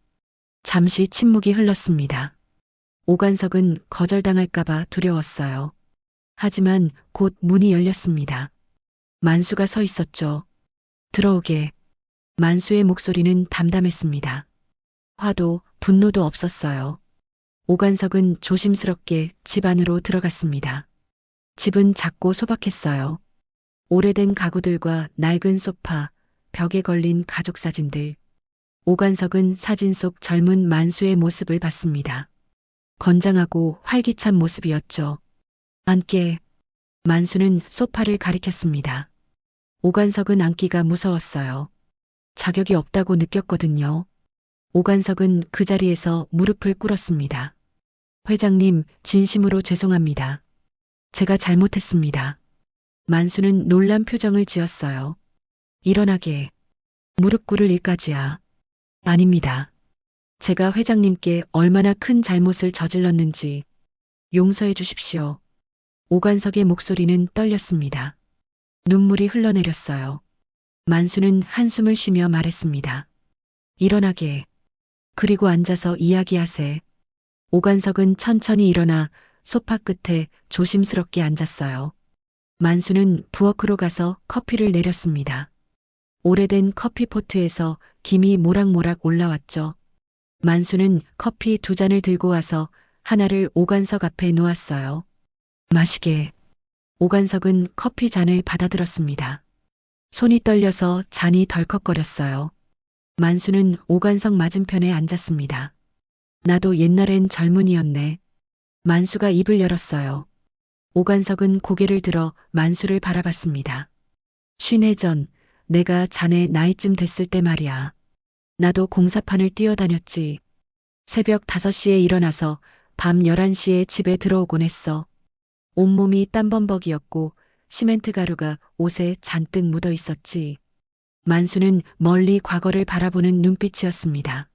잠시 침묵이 흘렀습니다. 오관석은 거절당할까봐 두려웠어요. 하지만 곧 문이 열렸습니다. 만수가 서 있었죠. 들어오게. 만수의 목소리는 담담했습니다. 화도 분노도 없었어요. 오관석은 조심스럽게 집 안으로 들어갔습니다. 집은 작고 소박했어요. 오래된 가구들과 낡은 소파, 벽에 걸린 가족 사진들. 오관석은 사진 속 젊은 만수의 모습을 봤습니다. 건장하고 활기찬 모습이었죠. 앉게. 만수는 소파를 가리켰습니다. 오관석은 앉기가 무서웠어요. 자격이 없다고 느꼈거든요. 오관석은 그 자리에서 무릎을 꿇었습니다. 회장님, 진심으로 죄송합니다. 제가 잘못했습니다. 만수는 놀란 표정을 지었어요. 일어나게. 무릎 꿇을 일까지야. 아닙니다. 제가 회장님께 얼마나 큰 잘못을 저질렀는지 용서해 주십시오. 오관석의 목소리는 떨렸습니다. 눈물이 흘러내렸어요. 만수는 한숨을 쉬며 말했습니다. 일어나게. 그리고 앉아서 이야기하세. 오관석은 천천히 일어나 소파 끝에 조심스럽게 앉았어요. 만수는 부엌으로 가서 커피를 내렸습니다. 오래된 커피포트에서 김이 모락모락 올라왔죠. 만수는 커피 2잔을 들고 와서 하나를 오관석 앞에 놓았어요. 마시게. 오관석은 커피 잔을 받아들었습니다. 손이 떨려서 잔이 덜컥거렸어요. 만수는 오관석 맞은편에 앉았습니다. 나도 옛날엔 젊은이였네. 만수가 입을 열었어요. 오관석은 고개를 들어 만수를 바라봤습니다. 50해 전 내가 자네 나이쯤 됐을 때 말이야. 나도 공사판을 뛰어다녔지. 새벽 5시에 일어나서 밤 11시에 집에 들어오곤 했어. 온몸이 땀범벅이었고 시멘트 가루가 옷에 잔뜩 묻어 있었지. 만수는 멀리 과거를 바라보는 눈빛이었습니다.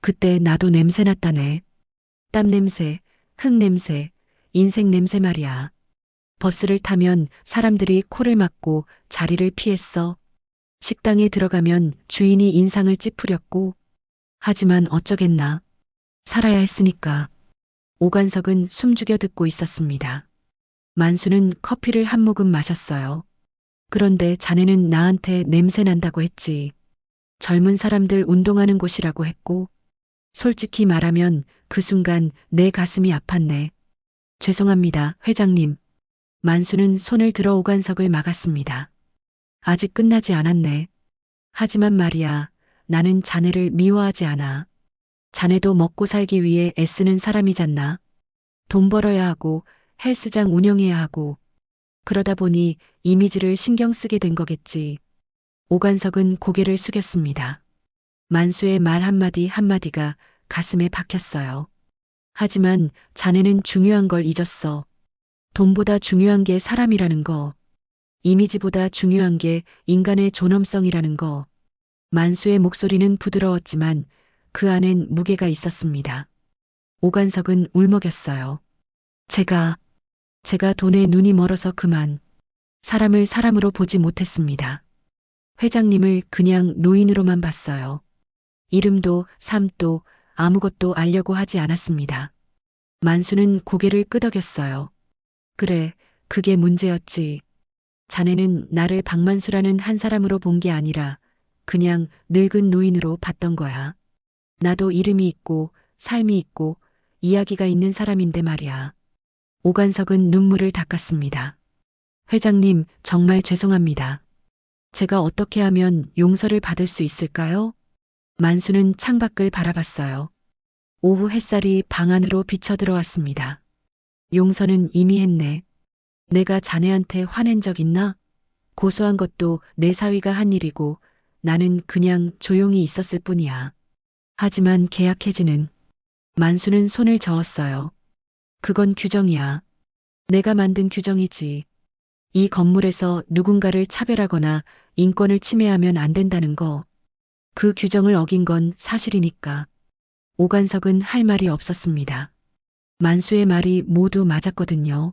그때 나도 냄새 났다네. 땀 냄새, 흙 냄새, 인생 냄새 말이야. 버스를 타면 사람들이 코를 막고 자리를 피했어. 식당에 들어가면 주인이 인상을 찌푸렸고. 하지만 어쩌겠나. 살아야 했으니까. 오관석은 숨죽여 듣고 있었습니다. 만수는 커피를 한 모금 마셨어요. 그런데 자네는 나한테 냄새 난다고 했지. 젊은 사람들 운동하는 곳이라고 했고. 솔직히 말하면 그 순간 내 가슴이 아팠네. 죄송합니다, 회장님. 만수는 손을 들어 오관석을 막았습니다. 아직 끝나지 않았네. 하지만 말이야, 나는 자네를 미워하지 않아. 자네도 먹고 살기 위해 애쓰는 사람이잖나. 돈 벌어야 하고 헬스장 운영해야 하고. 그러다 보니 이미지를 신경 쓰게 된 거겠지. 오관석은 고개를 숙였습니다. 만수의 말 한마디 한마디가 가슴에 박혔어요. 하지만 자네는 중요한 걸 잊었어. 돈보다 중요한 게 사람이라는 거. 이미지보다 중요한 게 인간의 존엄성이라는 거. 만수의 목소리는 부드러웠지만 그 안엔 무게가 있었습니다. 오관석은 울먹였어요. 제가 돈에 눈이 멀어서 그만. 사람을 사람으로 보지 못했습니다. 회장님을 그냥 노인으로만 봤어요. 이름도 삶도 아무것도 알려고 하지 않았습니다. 만수는 고개를 끄덕였어요. 그래, 그게 문제였지. 자네는 나를 박만수라는 한 사람으로 본 게 아니라 그냥 늙은 노인으로 봤던 거야. 나도 이름이 있고 삶이 있고 이야기가 있는 사람인데 말이야. 오관석은 눈물을 닦았습니다. 회장님, 정말 죄송합니다. 제가 어떻게 하면 용서를 받을 수 있을까요? 만수는 창밖을 바라봤어요. 오후 햇살이 방 안으로 비쳐 들어왔습니다. 용서는 이미 했네. 내가 자네한테 화낸 적 있나? 고소한 것도 내 사위가 한 일이고 나는 그냥 조용히 있었을 뿐이야. 하지만 계약 해지는. 만수는 손을 저었어요. 그건 규정이야. 내가 만든 규정이지. 이 건물에서 누군가를 차별하거나 인권을 침해하면 안 된다는 거. 그 규정을 어긴 건 사실이니까. 오관석은 할 말이 없었습니다. 만수의 말이 모두 맞았거든요.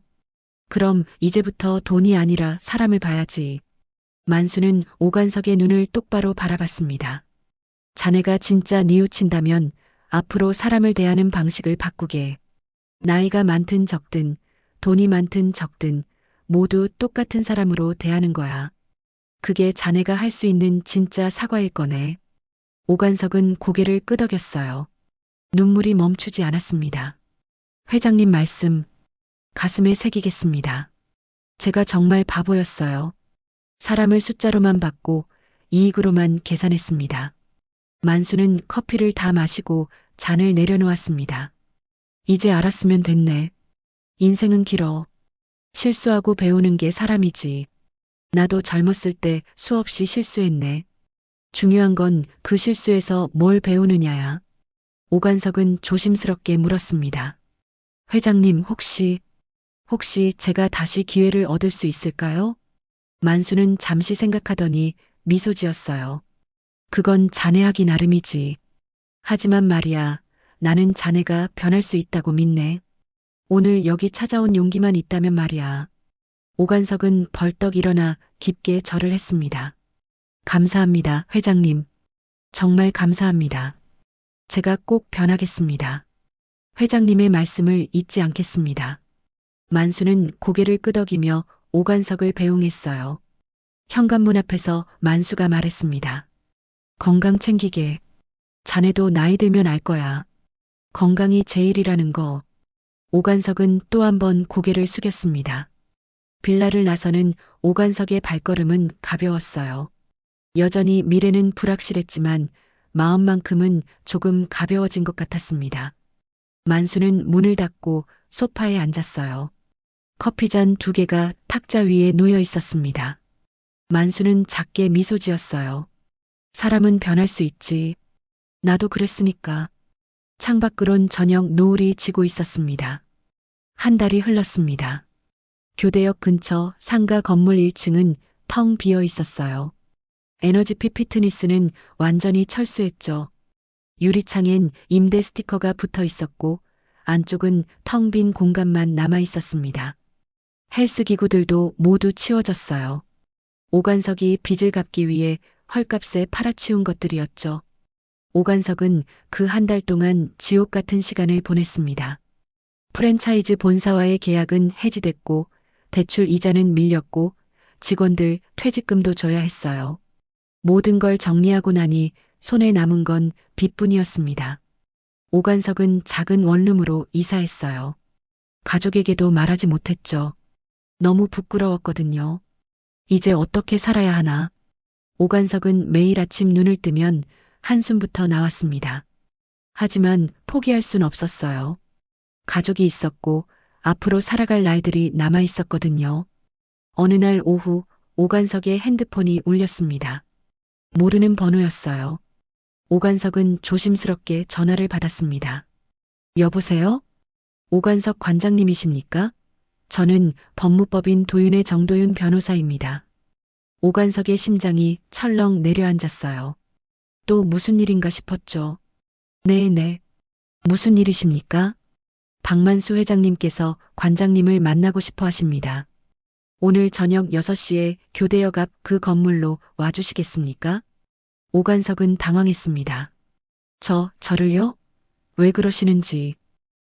그럼 이제부터 돈이 아니라 사람을 봐야지. 만수는 오관석의 눈을 똑바로 바라봤습니다. 자네가 진짜 뉘우친다면 앞으로 사람을 대하는 방식을 바꾸게. 나이가 많든 적든 돈이 많든 적든 모두 똑같은 사람으로 대하는 거야. 그게 자네가 할 수 있는 진짜 사과일 거네. 오관석은 고개를 끄덕였어요. 눈물이 멈추지 않았습니다. 회장님 말씀 가슴에 새기겠습니다. 제가 정말 바보였어요. 사람을 숫자로만 봤고 이익으로만 계산했습니다. 만수는 커피를 다 마시고 잔을 내려놓았습니다. 이제 알았으면 됐네. 인생은 길어. 실수하고 배우는 게 사람이지. 나도 젊었을 때 수없이 실수했네. 중요한 건 그 실수에서 뭘 배우느냐야. 오관석은 조심스럽게 물었습니다. 회장님 혹시 제가 다시 기회를 얻을 수 있을까요? 만수는 잠시 생각하더니 미소 지었어요. 그건 자네 하기 나름이지. 하지만 말이야, 나는 자네가 변할 수 있다고 믿네. 오늘 여기 찾아온 용기만 있다면 말이야. 오관석은 벌떡 일어나 깊게 절을 했습니다. 감사합니다, 회장님. 정말 감사합니다. 제가 꼭 변하겠습니다. 회장님의 말씀을 잊지 않겠습니다. 만수는 고개를 끄덕이며 오관석을 배웅했어요. 현관문 앞에서 만수가 말했습니다. 건강 챙기게. 자네도 나이 들면 알 거야. 건강이 제일이라는 거. 오관석은 또 한 번 고개를 숙였습니다. 빌라를 나서는 오관석의 발걸음은 가벼웠어요. 여전히 미래는 불확실했지만 마음만큼은 조금 가벼워진 것 같았습니다. 만수는 문을 닫고 소파에 앉았어요. 커피잔 2개가 탁자 위에 놓여 있었습니다. 만수는 작게 미소 지었어요. 사람은 변할 수 있지. 나도 그랬으니까. 창밖으론 저녁 노을이 지고 있었습니다. 한 달이 흘렀습니다. 교대역 근처 상가 건물 1층은 텅 비어 있었어요. 에너지피 피트니스는 완전히 철수했죠. 유리창엔 임대 스티커가 붙어 있었고 안쪽은 텅 빈 공간만 남아 있었습니다. 헬스 기구들도 모두 치워졌어요. 오관석이 빚을 갚기 위해 헐값에 팔아치운 것들이었죠. 오관석은 그 한 달 동안 지옥 같은 시간을 보냈습니다. 프랜차이즈 본사와의 계약은 해지됐고 대출 이자는 밀렸고 직원들 퇴직금도 줘야 했어요. 모든 걸 정리하고 나니 손에 남은 건 빚뿐이었습니다. 오관석은 작은 원룸으로 이사했어요. 가족에게도 말하지 못했죠. 너무 부끄러웠거든요. 이제 어떻게 살아야 하나. 오관석은 매일 아침 눈을 뜨면 한숨부터 나왔습니다. 하지만 포기할 순 없었어요. 가족이 있었고 앞으로 살아갈 날들이 남아 있었거든요. 어느 날 오후 오관석의 핸드폰이 울렸습니다. 모르는 번호였어요. 오관석은 조심스럽게 전화를 받았습니다. 여보세요? 오관석 관장님이십니까? 저는 법무법인 도윤의 정도윤 변호사입니다. 오관석의 심장이 철렁 내려앉았어요. 또 무슨 일인가 싶었죠. 네네. 무슨 일이십니까? 박만수 회장님께서 관장님을 만나고 싶어 하십니다. 오늘 저녁 6시에 교대역 앞 그 건물로 와주시겠습니까? 오관석은 당황했습니다. 저를요? 왜 그러시는지.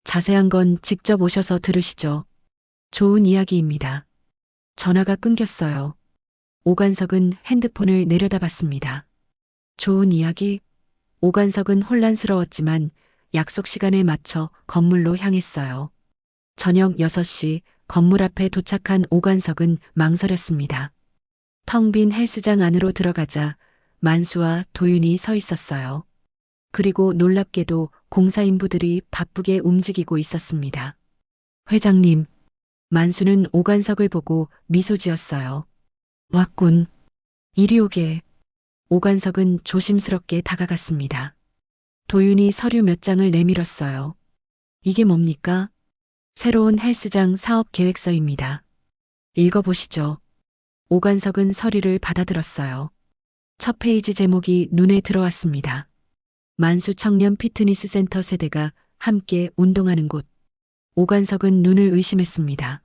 자세한 건 직접 오셔서 들으시죠. 좋은 이야기입니다. 전화가 끊겼어요. 오관석은 핸드폰을 내려다봤습니다. 좋은 이야기? 오관석은 혼란스러웠지만 약속 시간에 맞춰 건물로 향했어요. 저녁 6시 건물 앞에 도착한 오관석은 망설였습니다. 텅 빈 헬스장 안으로 들어가자 만수와 도윤이 서 있었어요. 그리고 놀랍게도 공사인부들이 바쁘게 움직이고 있었습니다. 회장님, 만수는 오관석을 보고 미소 지었어요. 왔군. 이리 오게. 오관석은 조심스럽게 다가갔습니다. 도윤이 서류 몇 장을 내밀었어요. 이게 뭡니까? 새로운 헬스장 사업 계획서입니다. 읽어보시죠. 오관석은 서류를 받아들었어요. 첫 페이지 제목이 눈에 들어왔습니다. 만수 청년 피트니스 센터 세대가 함께 운동하는 곳. 오관석은 눈을 의심했습니다.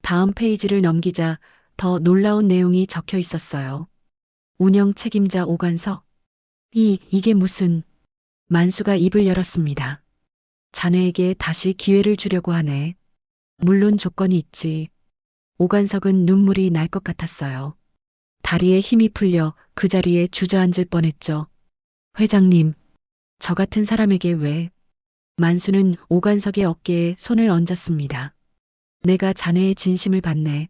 다음 페이지를 넘기자 더 놀라운 내용이 적혀 있었어요. 운영 책임자 오관석. 이게 무슨... 만수가 입을 열었습니다. 자네에게 다시 기회를 주려고 하네. 물론 조건이 있지. 오관석은 눈물이 날 것 같았어요. 다리에 힘이 풀려 그 자리에 주저앉을 뻔했죠. 회장님, 저 같은 사람에게 왜? 만수는 오관석의 어깨에 손을 얹었습니다. 내가 자네의 진심을 봤네.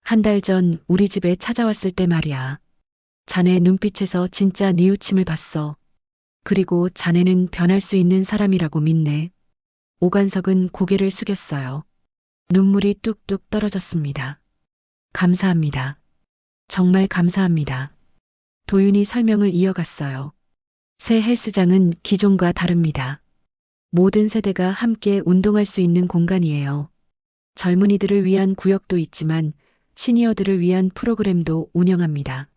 한 달 전 우리 집에 찾아왔을 때 말이야. 자네 눈빛에서 진짜 뉘우침을 봤어. 그리고 자네는 변할 수 있는 사람이라고 믿네. 오관석은 고개를 숙였어요. 눈물이 뚝뚝 떨어졌습니다. 감사합니다. 정말 감사합니다. 도윤이 설명을 이어갔어요. 새 헬스장은 기존과 다릅니다. 모든 세대가 함께 운동할 수 있는 공간이에요. 젊은이들을 위한 구역도 있지만 시니어들을 위한 프로그램도 운영합니다.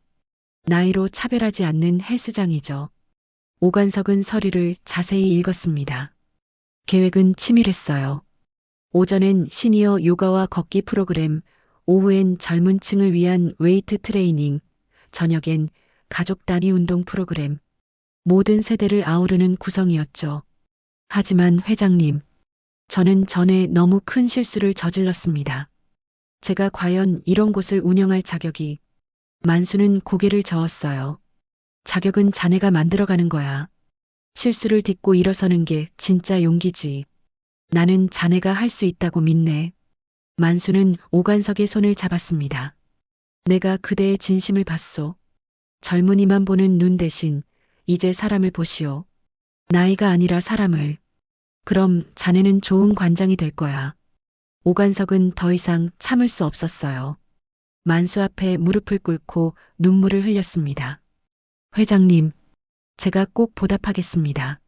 나이로 차별하지 않는 헬스장이죠. 오관석은 서류를 자세히 읽었습니다. 계획은 치밀했어요. 오전엔 시니어 요가와 걷기 프로그램, 오후엔 젊은 층을 위한 웨이트 트레이닝, 저녁엔 가족 단위 운동 프로그램. 모든 세대를 아우르는 구성이었죠. 하지만 회장님, 저는 전에 너무 큰 실수를 저질렀습니다. 제가 과연 이런 곳을 운영할 자격이. 만수는 고개를 저었어요. 자격은 자네가 만들어가는 거야. 실수를 딛고 일어서는 게 진짜 용기지. 나는 자네가 할 수 있다고 믿네. 만수는 오관석의 손을 잡았습니다. 내가 그대의 진심을 봤소. 젊은이만 보는 눈 대신 이제 사람을 보시오. 나이가 아니라 사람을. 그럼 자네는 좋은 관장이 될 거야. 오관석은 더 이상 참을 수 없었어요. 만수 앞에 무릎을 꿇고 눈물을 흘렸습니다. 회장님, 제가 꼭 보답하겠습니다.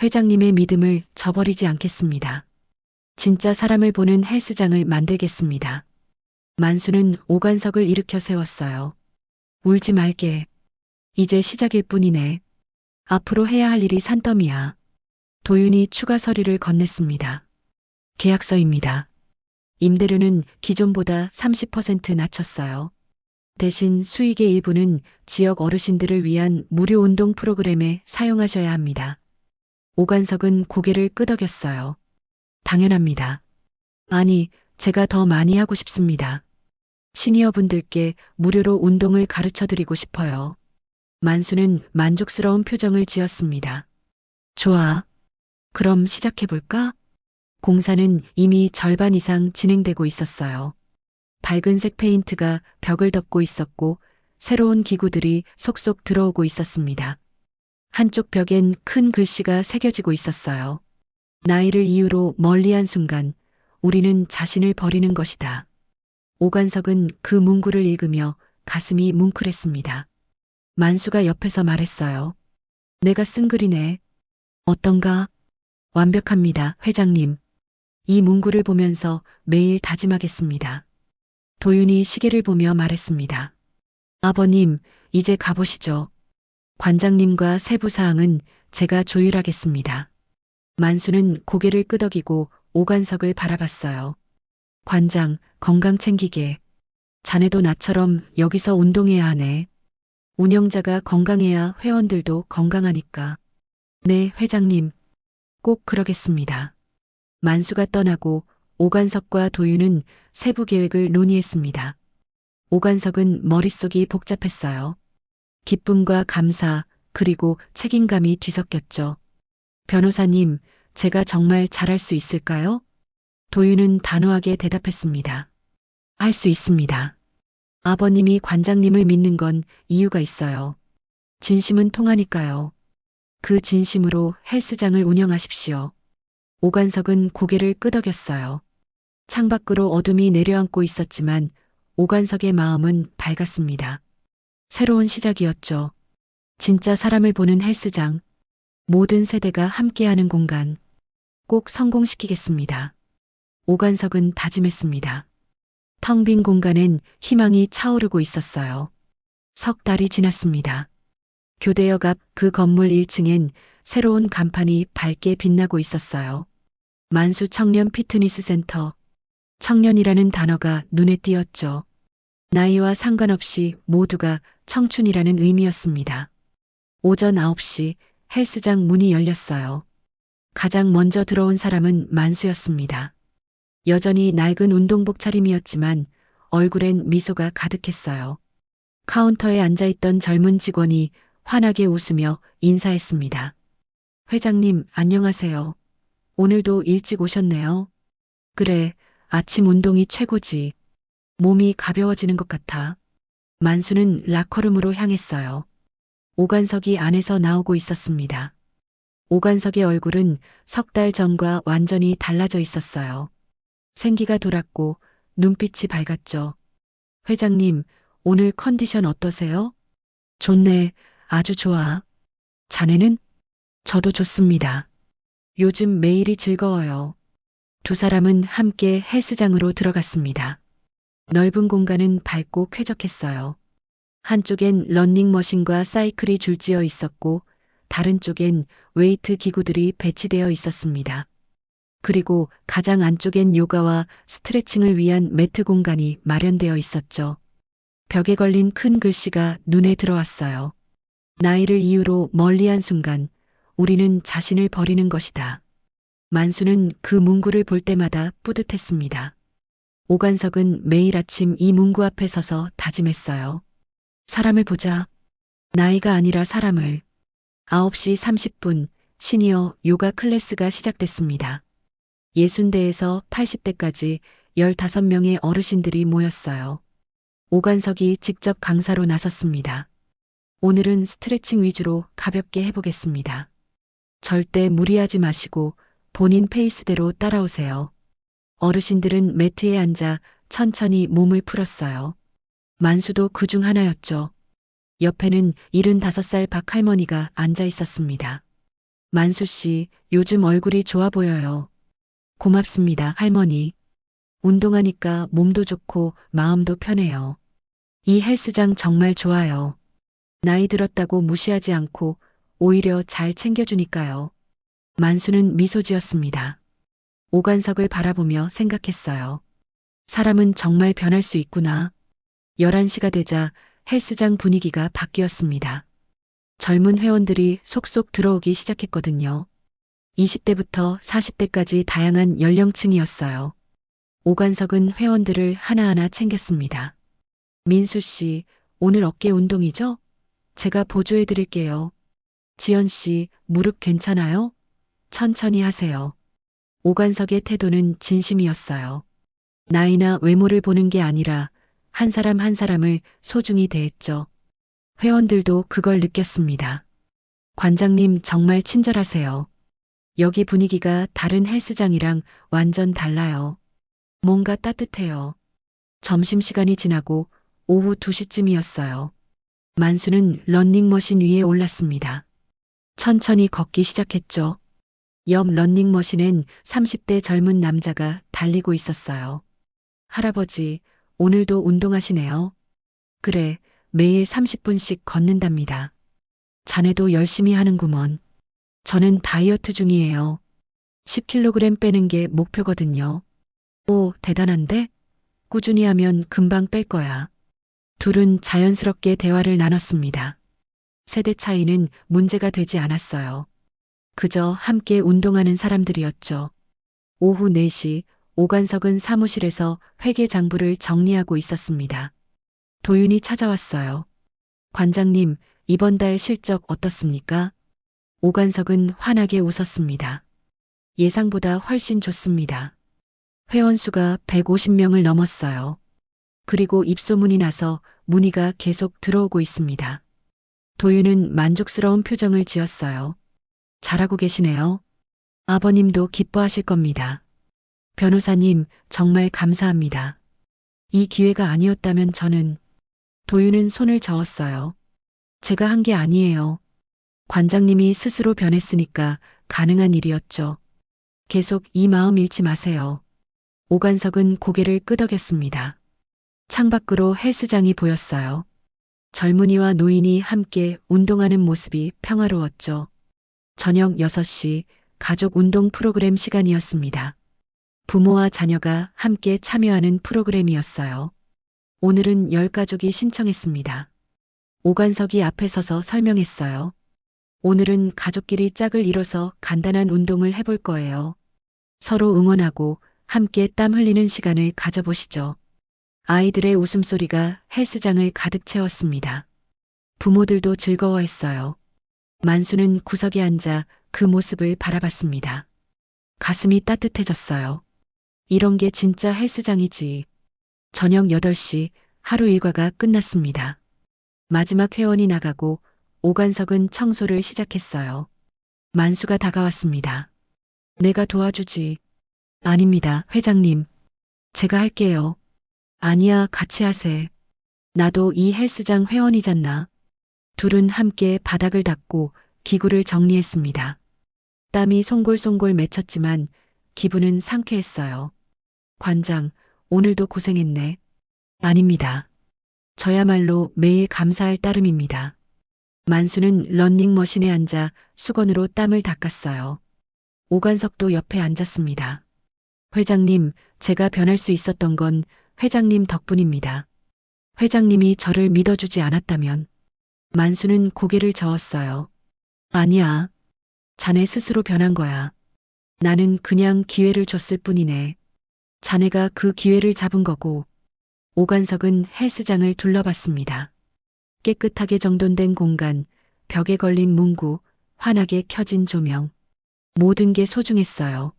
회장님의 믿음을 저버리지 않겠습니다. 진짜 사람을 보는 헬스장을 만들겠습니다. 만수는 오관석을 일으켜 세웠어요. 울지 말게. 이제 시작일 뿐이네. 앞으로 해야 할 일이 산더미야. 도윤이 추가 서류를 건넸습니다. 계약서입니다. 임대료는 기존보다 30% 낮췄어요. 대신 수익의 일부는 지역 어르신들을 위한 무료 운동 프로그램에 사용하셔야 합니다. 오관석은 고개를 끄덕였어요. 당연합니다. 아니, 제가 더 많이 하고 싶습니다. 시니어분들께 무료로 운동을 가르쳐 드리고 싶어요. 만수는 만족스러운 표정을 지었습니다. 좋아. 그럼 시작해볼까? 공사는 이미 절반 이상 진행되고 있었어요. 밝은색 페인트가 벽을 덮고 있었고 새로운 기구들이 속속 들어오고 있었습니다. 한쪽 벽엔 큰 글씨가 새겨지고 있었어요. 나이를 이유로 멀리한 순간 우리는 자신을 버리는 것이다. 오관석은 그 문구를 읽으며 가슴이 뭉클했습니다. 만수가 옆에서 말했어요. 내가 쓴 글이네. 어떤가? 완벽합니다, 회장님. 이 문구를 보면서 매일 다짐하겠습니다. 도윤이 시계를 보며 말했습니다. 아버님, 이제 가보시죠. 관장님과 세부 사항은 제가 조율하겠습니다. 만수는 고개를 끄덕이고 오관석을 바라봤어요. 관장, 건강 챙기게. 자네도 나처럼 여기서 운동해야 하네. 운영자가 건강해야 회원들도 건강하니까. 네, 회장님. 꼭 그러겠습니다. 만수가 떠나고 오관석과 도윤은 세부 계획을 논의했습니다. 오관석은 머릿속이 복잡했어요. 기쁨과 감사, 그리고 책임감이 뒤섞였죠. 변호사님, 제가 정말 잘할 수 있을까요? 도윤은 단호하게 대답했습니다. 할 수 있습니다. 아버님이 관장님을 믿는 건 이유가 있어요. 진심은 통하니까요. 그 진심으로 헬스장을 운영하십시오. 오관석은 고개를 끄덕였어요. 창밖으로 어둠이 내려앉고 있었지만 오관석의 마음은 밝았습니다. 새로운 시작이었죠. 진짜 사람을 보는 헬스장. 모든 세대가 함께하는 공간. 꼭 성공시키겠습니다. 오관석은 다짐했습니다. 텅 빈 공간엔 희망이 차오르고 있었어요. 석 달이 지났습니다. 교대역 앞 그 건물 1층엔 새로운 간판이 밝게 빛나고 있었어요. 만수 청년 피트니스 센터. 청년이라는 단어가 눈에 띄었죠. 나이와 상관없이 모두가 청춘이라는 의미였습니다. 오전 9시 헬스장 문이 열렸어요. 가장 먼저 들어온 사람은 만수였습니다. 여전히 낡은 운동복 차림이었지만 얼굴엔 미소가 가득했어요. 카운터에 앉아있던 젊은 직원이 환하게 웃으며 인사했습니다. 회장님, 안녕하세요. 오늘도 일찍 오셨네요. 그래, 아침 운동이 최고지. 몸이 가벼워지는 것 같아. 만수는 라커룸으로 향했어요. 오관석이 안에서 나오고 있었습니다. 오관석의 얼굴은 석 달 전과 완전히 달라져 있었어요. 생기가 돌았고 눈빛이 밝았죠. 회장님, 오늘 컨디션 어떠세요? 좋네, 아주 좋아. 자네는? 저도 좋습니다. 요즘 매일이 즐거워요. 두 사람은 함께 헬스장으로 들어갔습니다. 넓은 공간은 밝고 쾌적했어요. 한쪽엔 러닝머신과 사이클이 줄지어 있었고 다른 쪽엔 웨이트 기구들이 배치되어 있었습니다. 그리고 가장 안쪽엔 요가와 스트레칭을 위한 매트 공간이 마련되어 있었죠. 벽에 걸린 큰 글씨가 눈에 들어왔어요. 나이를 이유로 멀리한 순간 우리는 자신을 버리는 것이다. 만수는 그 문구를 볼 때마다 뿌듯했습니다. 오관석은 매일 아침 이 문구 앞에 서서 다짐했어요. 사람을 보자. 나이가 아니라 사람을. 9시 30분 시니어 요가 클래스가 시작됐습니다. 60대에서 80대까지 15명의 어르신들이 모였어요. 오관석이 직접 강사로 나섰습니다. 오늘은 스트레칭 위주로 가볍게 해보겠습니다. 절대 무리하지 마시고 본인 페이스대로 따라오세요. 어르신들은 매트에 앉아 천천히 몸을 풀었어요. 만수도 그중 하나였죠. 옆에는 75살 박 할머니가 앉아 있었습니다. 만수 씨, 요즘 얼굴이 좋아 보여요. 고맙습니다, 할머니. 운동하니까 몸도 좋고 마음도 편해요. 이 헬스장 정말 좋아요. 나이 들었다고 무시하지 않고 오히려 잘 챙겨주니까요. 만수는 미소 지었습니다. 오관석을 바라보며 생각했어요. 사람은 정말 변할 수 있구나. 11시가 되자 헬스장 분위기가 바뀌었습니다. 젊은 회원들이 속속 들어오기 시작했거든요. 20대부터 40대까지 다양한 연령층이었어요. 오관석은 회원들을 하나하나 챙겼습니다. 민수 씨, 오늘 어깨 운동이죠? 제가 보조해 드릴게요. 지연 씨, 무릎 괜찮아요? 천천히 하세요. 오관석의 태도는 진심이었어요. 나이나 외모를 보는 게 아니라 한 사람 한 사람을 소중히 대했죠. 회원들도 그걸 느꼈습니다. 관장님 정말 친절하세요. 여기 분위기가 다른 헬스장이랑 완전 달라요. 뭔가 따뜻해요. 점심시간이 지나고 오후 2시쯤이었어요. 만수는 러닝머신 위에 올랐습니다. 천천히 걷기 시작했죠. 옆 러닝머신엔 30대 젊은 남자가 달리고 있었어요. 할아버지, 오늘도 운동하시네요. 그래, 매일 30분씩 걷는답니다. 자네도 열심히 하는구먼. 저는 다이어트 중이에요. 10kg 빼는 게 목표거든요. 오, 대단한데? 꾸준히 하면 금방 뺄 거야. 둘은 자연스럽게 대화를 나눴습니다. 세대 차이는 문제가 되지 않았어요. 그저 함께 운동하는 사람들이었죠. 오후 4시 오관석은 사무실에서 회계 장부를 정리하고 있었습니다. 도윤이 찾아왔어요. 관장님, 이번 달 실적 어떻습니까? 오관석은 환하게 웃었습니다. 예상보다 훨씬 좋습니다. 회원 수가 150명을 넘었어요. 그리고 입소문이 나서 문의가 계속 들어오고 있습니다. 도윤은 만족스러운 표정을 지었어요. 잘하고 계시네요. 아버님도 기뻐하실 겁니다. 변호사님, 정말 감사합니다. 이 기회가 아니었다면 저는... 도윤은 손을 저었어요. 제가 한 게 아니에요. 관장님이 스스로 변했으니까 가능한 일이었죠. 계속 이 마음 잃지 마세요. 오관석은 고개를 끄덕였습니다. 창밖으로 헬스장이 보였어요. 젊은이와 노인이 함께 운동하는 모습이 평화로웠죠. 저녁 6시 가족 운동 프로그램 시간이었습니다. 부모와 자녀가 함께 참여하는 프로그램이었어요. 오늘은 10가족이 신청했습니다. 오관석이 앞에 서서 설명했어요. 오늘은 가족끼리 짝을 이뤄서 간단한 운동을 해볼 거예요. 서로 응원하고 함께 땀 흘리는 시간을 가져보시죠. 아이들의 웃음소리가 헬스장을 가득 채웠습니다. 부모들도 즐거워했어요. 만수는 구석에 앉아 그 모습을 바라봤습니다. 가슴이 따뜻해졌어요. 이런 게 진짜 헬스장이지. 저녁 8시 하루 일과가 끝났습니다. 마지막 회원이 나가고 오관석은 청소를 시작했어요. 만수가 다가왔습니다. 내가 도와주지. 아닙니다, 회장님. 제가 할게요. 아니야, 같이 하세. 나도 이 헬스장 회원이잖아. 둘은 함께 바닥을 닦고 기구를 정리했습니다. 땀이 송골송골 맺혔지만 기분은 상쾌했어요. 관장, 오늘도 고생했네. 아닙니다. 저야말로 매일 감사할 따름입니다. 만수는 러닝머신에 앉아 수건으로 땀을 닦았어요. 오관석도 옆에 앉았습니다. 회장님, 제가 변할 수 있었던 건 회장님 덕분입니다. 회장님이 저를 믿어주지 않았다면. 만수는 고개를 저었어요. 아니야. 자네 스스로 변한 거야. 나는 그냥 기회를 줬을 뿐이네. 자네가 그 기회를 잡은 거고. 오관석은 헬스장을 둘러봤습니다. 깨끗하게 정돈된 공간, 벽에 걸린 문구, 환하게 켜진 조명. 모든 게 소중했어요.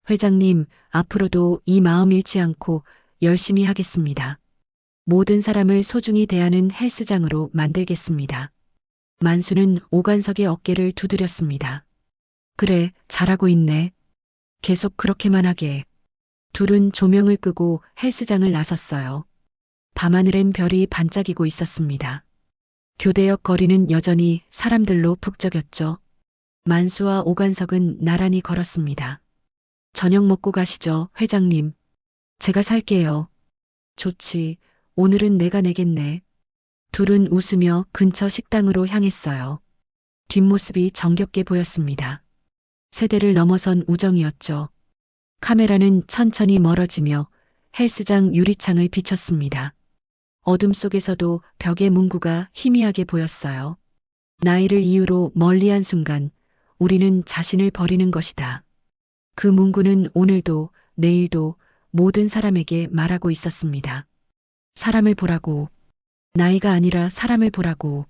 회장님, 앞으로도 이 마음 잃지 않고 열심히 하겠습니다. 모든 사람을 소중히 대하는 헬스장으로 만들겠습니다. 만수는 오관석의 어깨를 두드렸습니다. 그래, 잘하고 있네. 계속 그렇게만 하게. 둘은 조명을 끄고 헬스장을 나섰어요. 밤하늘엔 별이 반짝이고 있었습니다. 교대역 거리는 여전히 사람들로 북적였죠. 만수와 오관석은 나란히 걸었습니다. 저녁 먹고 가시죠, 회장님. 제가 살게요. 좋지. 오늘은 내가 내겠네. 둘은 웃으며 근처 식당으로 향했어요. 뒷모습이 정겹게 보였습니다. 세대를 넘어선 우정이었죠. 카메라는 천천히 멀어지며 헬스장 유리창을 비췄습니다. 어둠 속에서도 벽의 문구가 희미하게 보였어요. 나이를 이유로 멀리한 순간 우리는 자신을 버리는 것이다. 그 문구는 오늘도 내일도 모든 사람에게 말하고 있었습니다. 사람을 보라고. 나이가 아니라 사람을 보라고.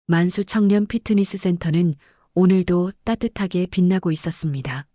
만수 청년 피트니스 센터는 오늘도 따뜻하게 빛나고 있었습니다.